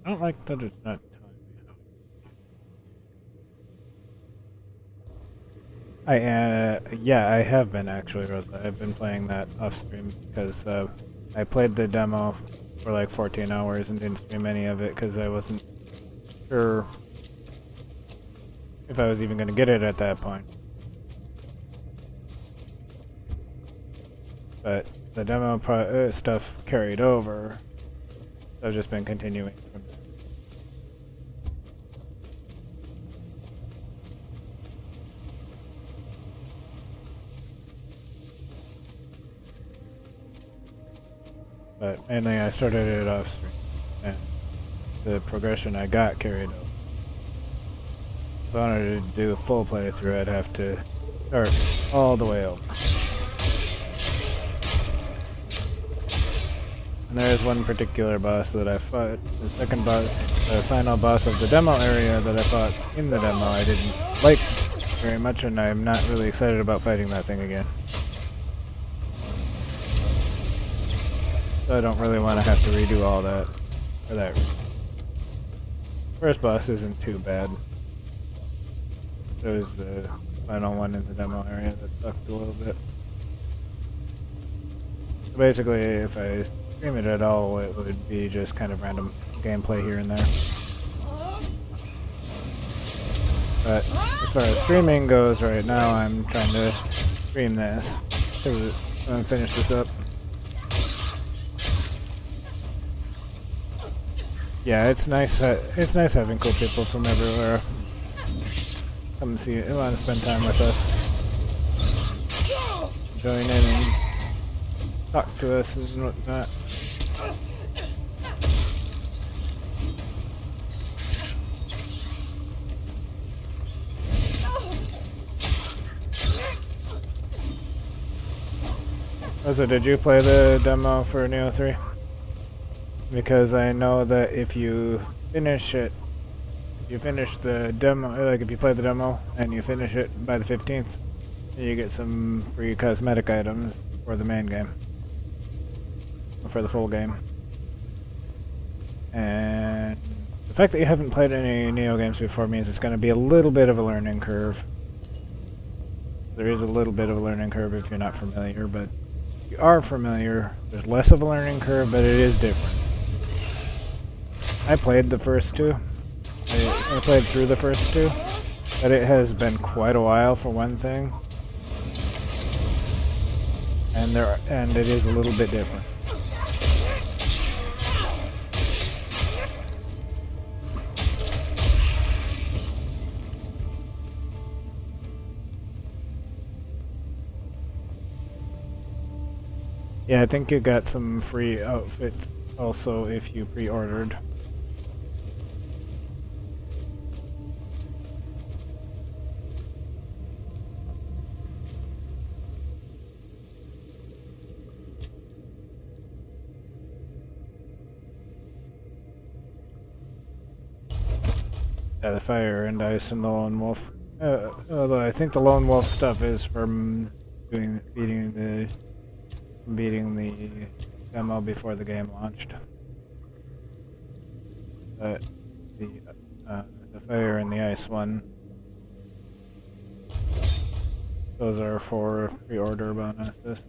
S1: I don't like that it's not telling me how. Yeah, I have been actually, Rosa. I've been playing that off stream because I played the demo for like 14 hours and didn't stream any of it because I wasn't sure if I was even going to get it at that point. But the demo stuff carried over. So I've just been continuing from there. But mainly I started it off stream, and the progression I got carried over. If I wanted to do a full playthrough, I'd have to start all the way over. And there's one particular boss that I fought, the second boss, the final boss of the demo area that I fought in the demo I didn't like very much, and I'm not really excited about fighting that thing again. So I don't really want to have to redo all that for that reason. First boss isn't too bad. There's the final one in the demo area that sucked a little bit. So basically, if I stream it at all, it would be just kind of random gameplay here and there. But as far as streaming goes right now, I'm trying to stream this to finish this up. Yeah, it's nice. It's nice having cool people from everywhere come see it, want to spend time with us, join in and talk to us and whatnot. So did you play the demo for Neo 3? Because I know that if you finish it, if you finish the demo, like if you play the demo and you finish it by the 15th, you get some free cosmetic items for the main game. For the full game. And the fact that you haven't played any Neo games before means it's going to be a little bit of a learning curve. There is a little bit of a learning curve if you're not familiar, but if you are familiar, there's less of a learning curve, but it is different. I played the first two. I played through the first two, but it has been quite a while for one thing. And it is a little bit different. Yeah, I think you got some free outfits also if you pre-ordered. Yeah, the fire and ice and the lone wolf. Although I think the lone wolf stuff is from beating the demo before the game launched. But the fire and the ice one, those are for pre-order bonuses.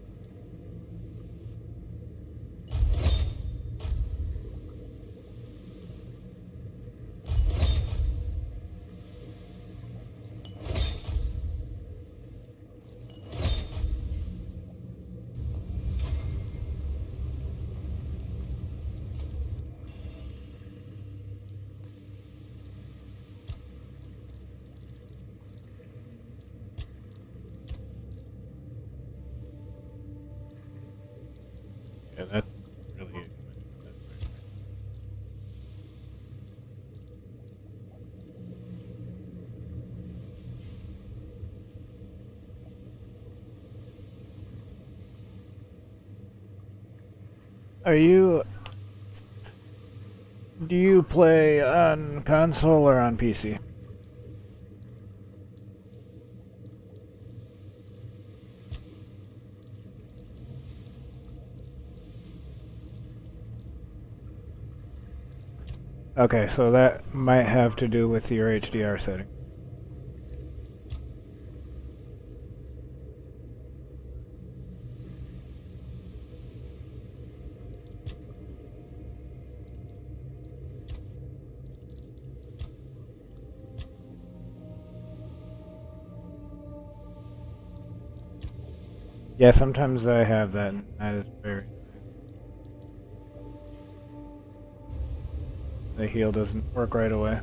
S1: Yeah, that's really it. Do you play on console or on PC? Okay, so that might have to do with your HDR setting. Yeah, sometimes I have that, and that is very... The heal doesn't work right away.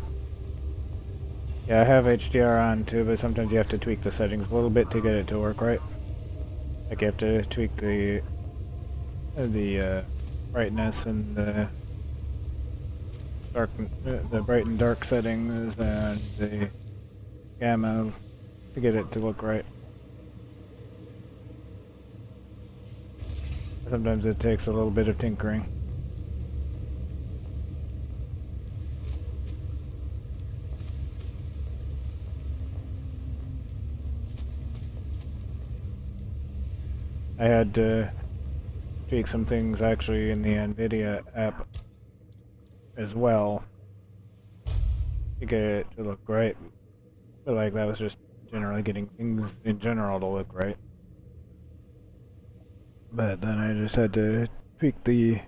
S1: Yeah, I have HDR on too, but sometimes you have to tweak the settings a little bit to get it to work right. Like you have to tweak the brightness and the bright and dark settings and the gamma to get it to look right. Sometimes it takes a little bit of tinkering. I had to tweak some things actually in the NVIDIA app as well to get it to look right. But like that was just generally getting things in general to look right. But then I just had to tweak the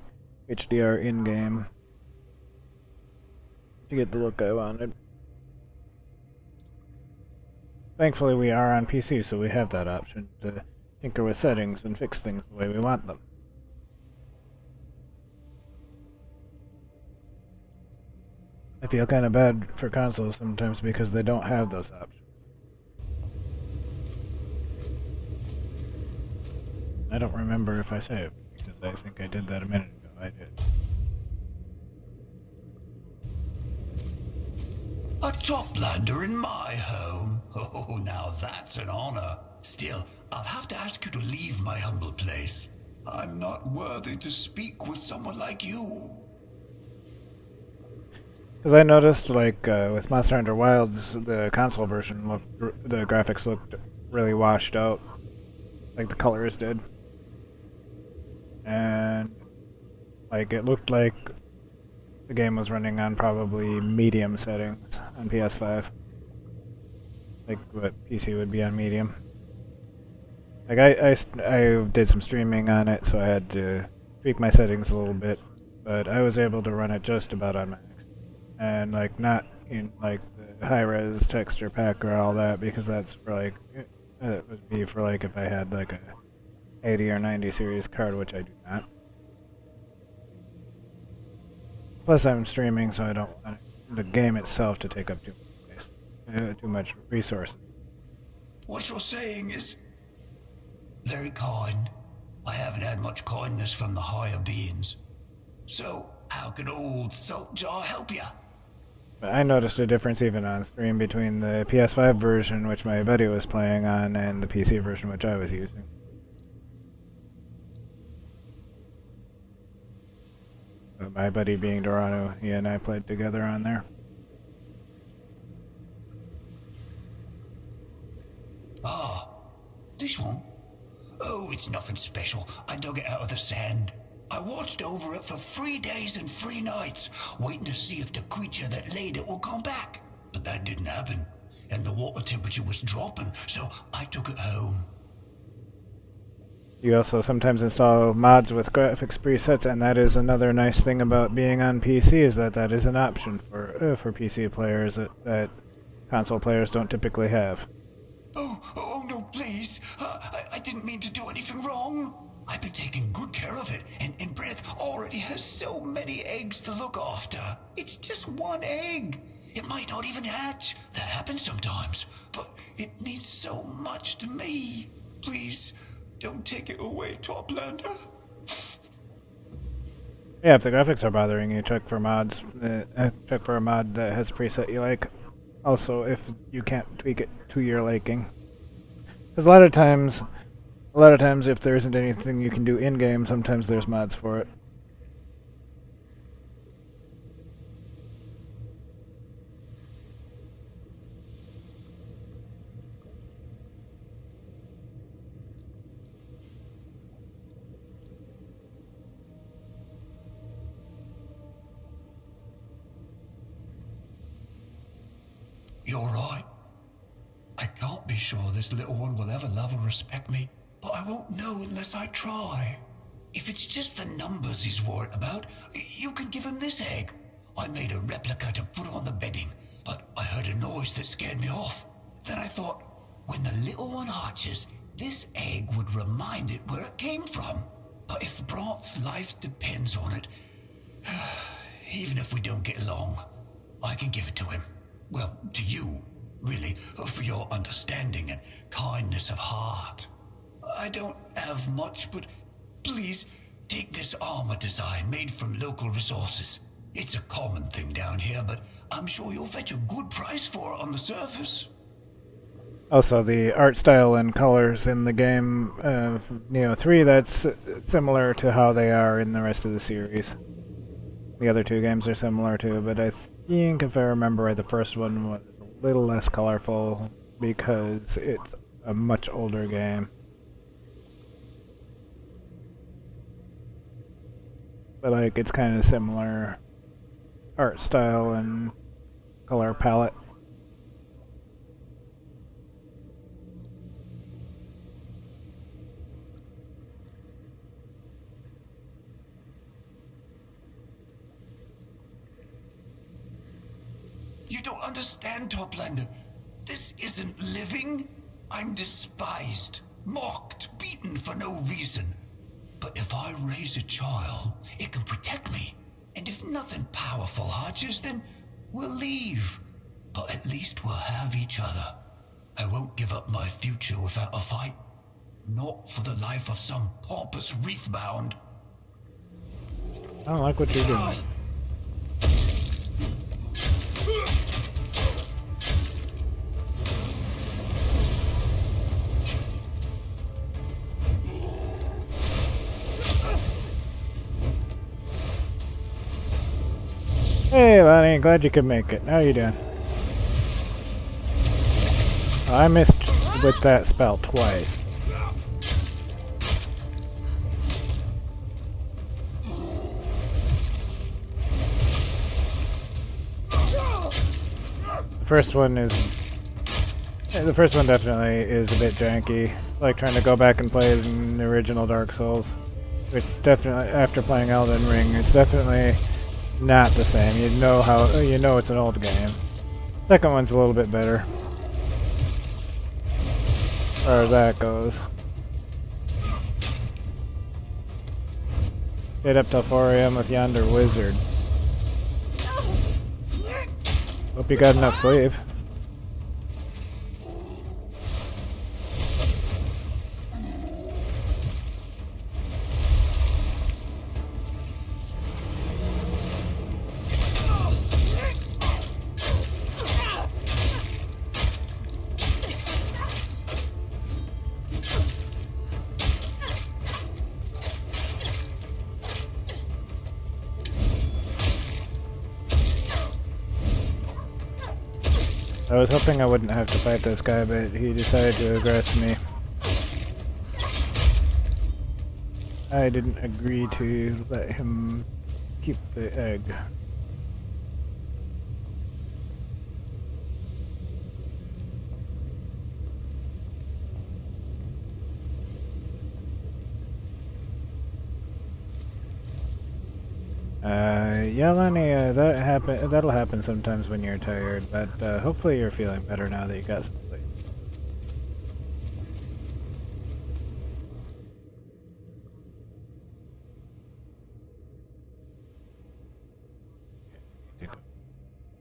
S1: HDR in-game to get the look I wanted. Thankfully we are on PC, so we have that option to tinker with settings and fix things the way we want them. I feel kind of bad for consoles sometimes because they don't have those options. I don't remember if I saved, because I think I did that a minute ago. I did.
S8: A toplander in my home? Oh, now that's an honor. Still, I'll have to ask you to leave my humble place. I'm not worthy to speak with someone like you.
S1: Because I noticed, like, with Monster Hunter Wilds, the console version, the graphics looked really washed out, like the colors did. And, like, it looked like the game was running on probably medium settings on PS5. Like what PC would be on medium. Like, I did some streaming on it, so I had to tweak my settings a little bit. But I was able to run it just about on max. And, like, not in, like, the high-res texture pack or all that, because that's for, like, it would be for, like, if I had, like, a 80 or 90 series card, which I do not. Plus, I'm streaming, so I don't want the game itself to take up too much space, too much resources.
S8: What you're saying is very kind. I haven't had much kindness from the higher beings. So, how can old Saltjaw help you?
S1: But I noticed a difference even on stream between the PS5 version, which my buddy was playing on, and the PC version, which I was using. My buddy being Dorano, he and I played together on there.
S8: Ah, this one? Oh, it's nothing special. I dug it out of the sand. I watched over it for 3 days and 3 nights, waiting to see if the creature that laid it will come back. But that didn't happen, and the water temperature was dropping, so I took it home.
S1: You also sometimes install mods with graphics presets, and that is another nice thing about being on PC, is that that is an option for PC players that console players don't typically have.
S8: Oh no, please. I didn't mean to do anything wrong. I've been taking good care of it, and Breath already has so many eggs to look after. It's just 1 egg. It might not even hatch. That happens sometimes, but it means so much to me. Please, don't take it away, Toplander.
S1: Yeah, if the graphics are bothering you, check for mods. Check for a mod that has a preset you like. Also, if you can't tweak it to your liking. Because a lot of times, if there isn't anything you can do in-game, sometimes there's mods for it.
S8: You're right. I can't be sure this little one will ever love or respect me, but I won't know unless I try. If it's just the numbers he's worried about, you can give him this egg. I made a replica to put on the bedding, but I heard a noise that scared me off. Then I thought, when the little one hatches, this egg would remind it where it came from. But if Brant's life depends on it, even if we don't get along, I can give it to him. Well, to you, really, for your understanding and kindness of heart. I don't have much, but please take this armor design made from local resources. It's a common thing down here, but I'm sure you'll fetch a good price for it on the surface.
S1: Also, the art style and colors in the game, Neo 3, that's similar to how they are in the rest of the series. The other 2 games are similar too, but I think, if I remember right, the first one was a little less colorful because it's a much older game. But, like, it's kind of similar art style and color palette.
S8: You don't understand, Toplander. This isn't living. I'm despised, mocked, beaten for no reason. But if I raise a child, it can protect me. And if nothing powerful hatches, then we'll leave. But at least we'll have each other. I won't give up my future without a fight. Not for the life of some pompous reefbound.
S1: I don't like what you're doing. Hey, Lonnie, glad you could make it. How you doing? Oh, I missed with that spell twice. The first one definitely is a bit janky. Like trying to go back and play in the original Dark Souls. Which definitely, after playing Elden Ring, it's definitely not the same. You know it's an old game. Second one's a little bit better. As far as that goes. Get up till 4 AM with yonder wizard. Hope you got enough sleep. I was hoping I wouldn't have to fight this guy, but he decided to aggress me. I didn't agree to let him keep the egg. Yeah, Lenny, that'll happen sometimes when you're tired, but hopefully you're feeling better now that you got some sleep.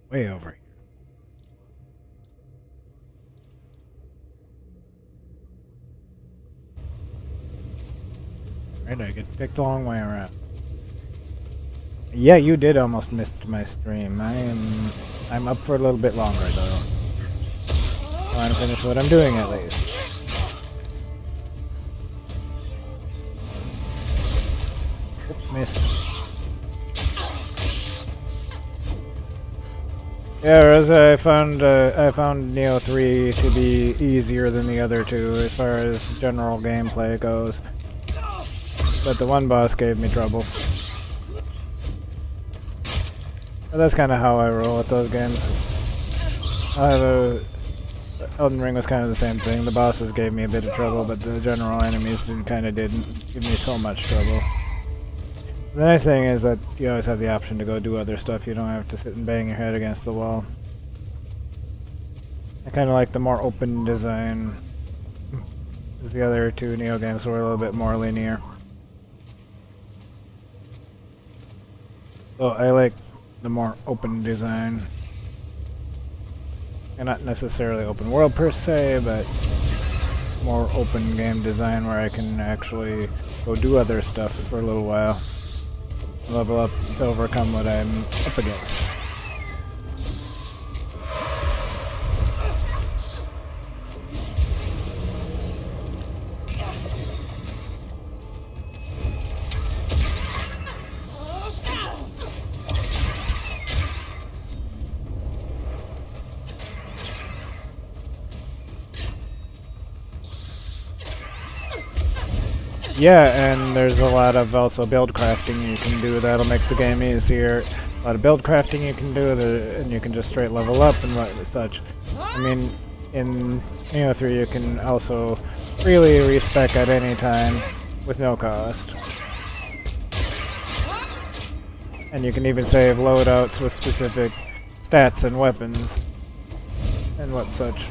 S1: Way over here. Right, I get to take the long way around. Yeah, you did almost miss my stream. I'm up for a little bit longer though. I want to finish what I'm doing at least. Oops, missed. Yeah, as I found Neo 3 to be easier than the other two as far as general gameplay goes. But the one boss gave me trouble. But that's kind of how I roll with those games. Elden Ring was kind of the same thing. The bosses gave me a bit of trouble, but the general enemies didn't give me so much trouble. The nice thing is that you always have the option to go do other stuff. You don't have to sit and bang your head against the wall. I kind of like the more open design. The other two Neo games were a little bit more linear. So I like the more open design. And not necessarily open world per se, but more open game design where I can actually go do other stuff for a little while. Level up to overcome what I'm up against. Yeah, and there's a lot of also build crafting you can do that'll make the game easier. A lot of build crafting you can do, and you can just straight level up and such. I mean, in Neo 3 you can also freely respec at any time with no cost. And you can even save loadouts with specific stats and weapons and what such.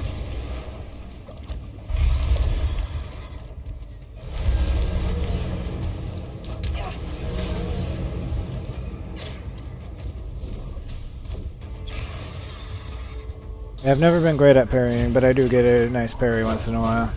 S1: I've never been great at parrying, but I do get a nice parry once in a while.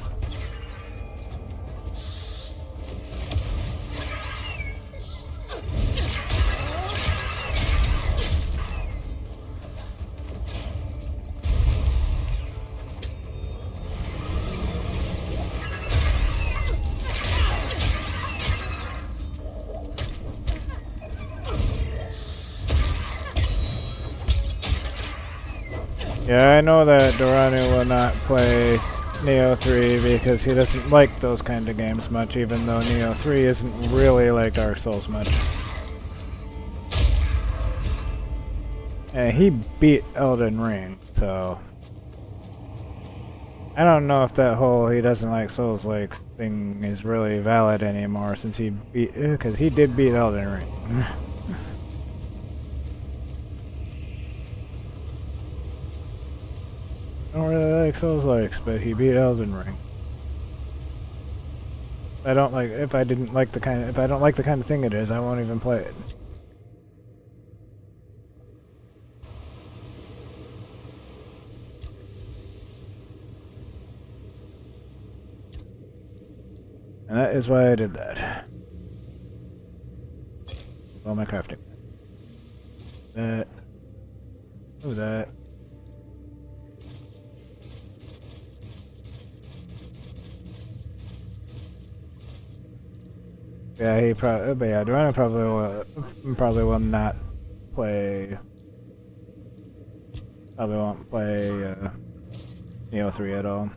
S1: Yeah, I know that Doranu will not play Neo 3 because he doesn't like those kind of games much, even though Neo 3 isn't really like Dark Souls much. And he beat Elden Ring, so I don't know if that whole he doesn't like Souls-like thing is really valid anymore since he beat, because he did beat Elden Ring. I don't really like Souls-likes, but he beat Elden Ring. If I don't like the kind of thing it is, I won't even play it. And that is why I did that. All my crafting. That. Oh, that. Yeah, he probably. But yeah, Durana probably will not play. Probably won't play Neo 3 at all.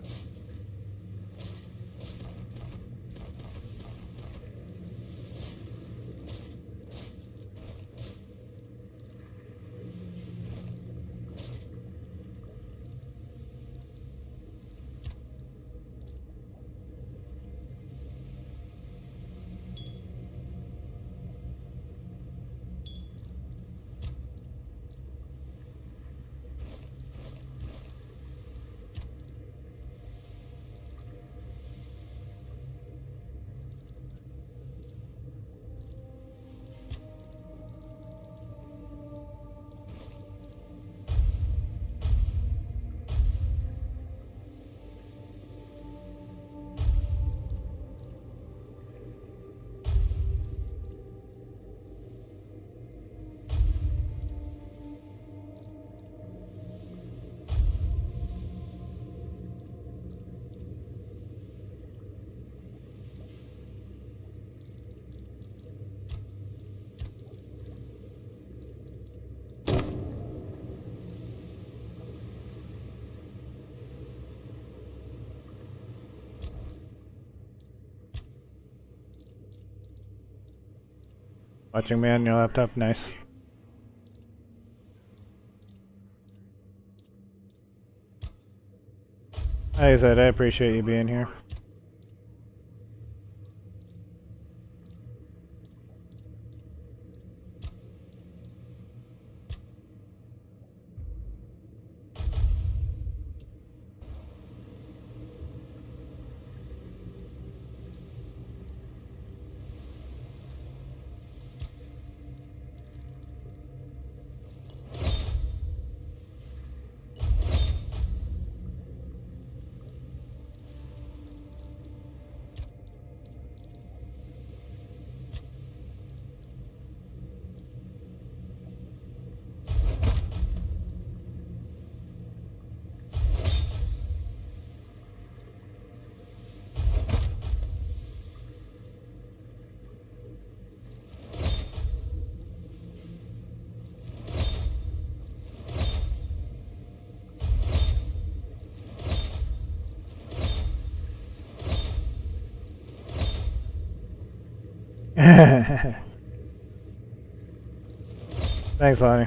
S1: Watching me on your laptop, nice. Like I said, I appreciate you being here. Thanks, Lonnie.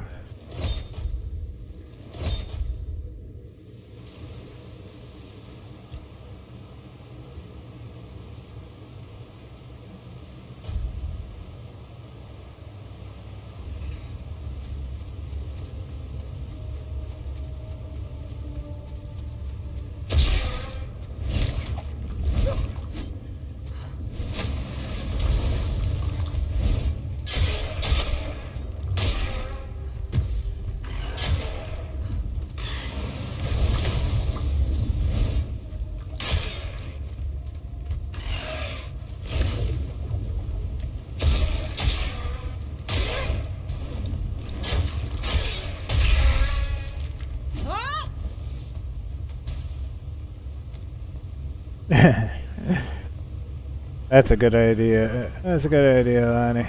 S1: That's a good idea. That's a good idea, Lonnie.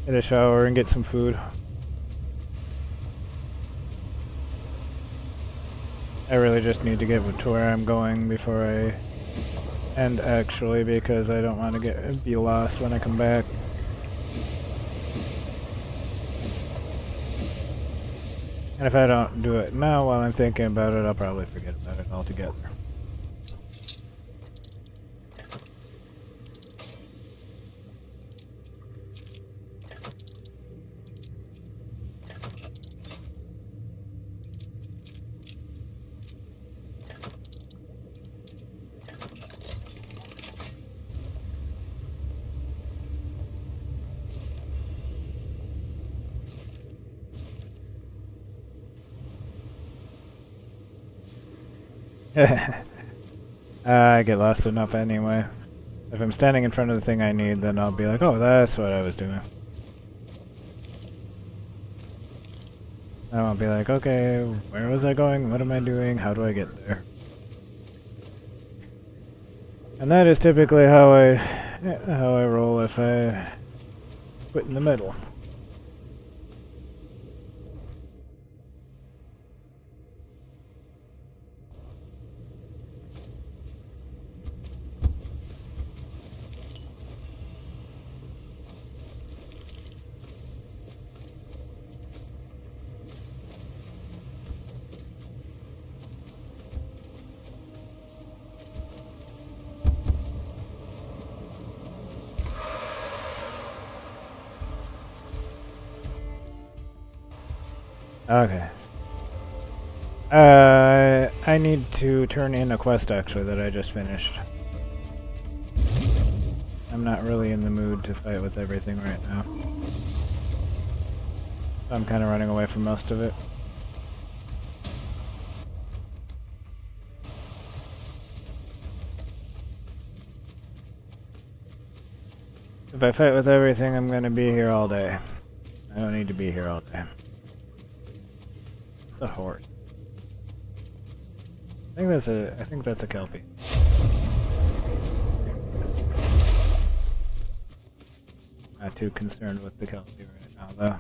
S1: Get a shower and get some food. I really just need to get to where I'm going before I end, actually, because I don't want to be lost when I come back. And if I don't do it now while I'm thinking about it, I'll probably forget about it altogether. I get lost enough anyway. If I'm standing in front of the thing I need, then I'll be like, oh, that's what I was doing. I won't be like, okay, where was I going? What am I doing? How do I get there? And that is typically how I roll if I quit in the middle. Okay. I need to turn in a quest actually that I just finished. I'm not really in the mood to fight with everything right now. I'm kind of running away from most of it. If I fight with everything, I'm gonna be here all day. I don't need to be here all day. It's a horse. I think that's a Kelpie. Not too concerned with the Kelpie right now, though.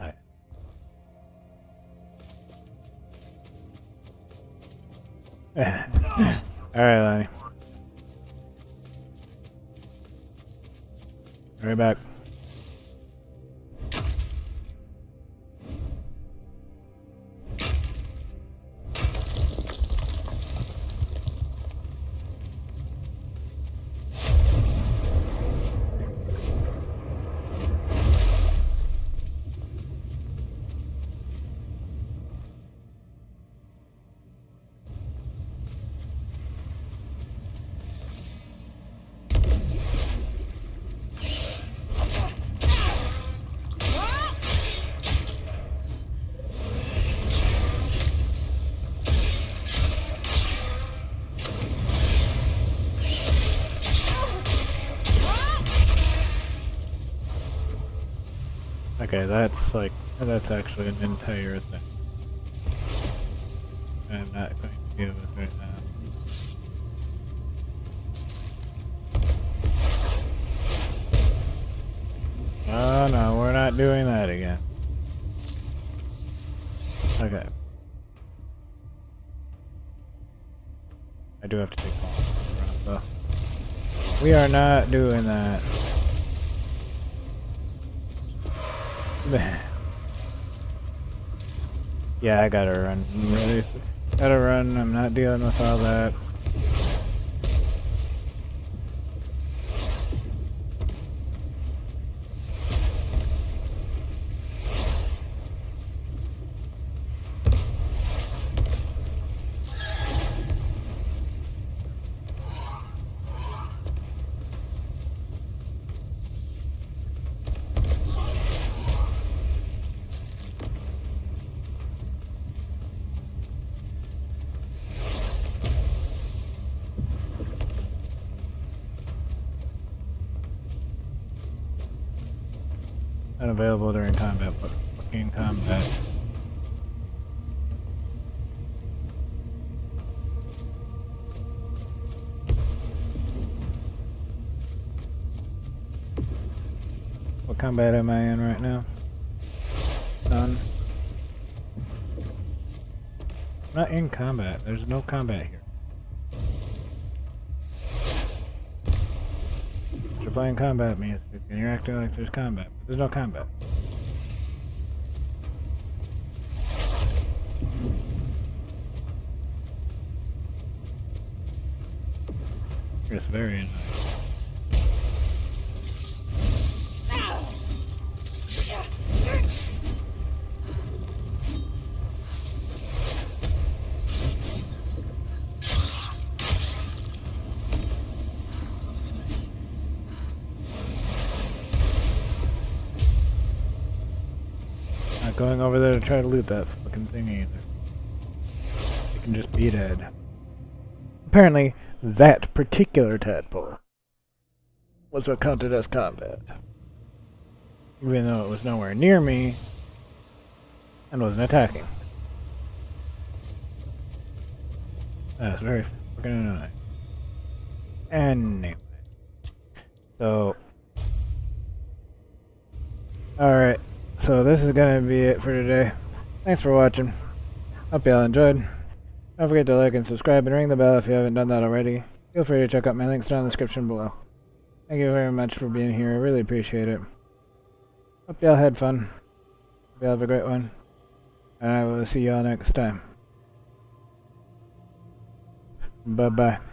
S1: Hi. Alright, Lonnie. Right back. Okay, that's actually an entire thing. I'm not going to deal with right now. Oh no, we're not doing that again. Okay. I do have to take all around though. We are not doing that. Yeah, I gotta run. Really, gotta run. I'm not dealing with all that. Unavailable during combat, but in combat. combat am I in right now? None. I'm not in combat. There's no combat here. You're playing combat music and you're acting like there's combat, but there's no combat. It's very annoying. Not going over there to try to loot that fucking thing either. You can just be dead. Apparently, that particular tadpole was what counted as combat. Even though it was nowhere near me and wasn't attacking. That's very fucking annoying. Anyway. So. Alright. So this is gonna be it for today. Thanks for watching. Hope y'all enjoyed. Don't forget to like and subscribe and ring the bell if you haven't done that already. Feel free to check out my links down in the description below. Thank you very much for being here. I really appreciate it. Hope y'all had fun. Hope y'all have a great one. And I will see y'all next time. Bye-bye.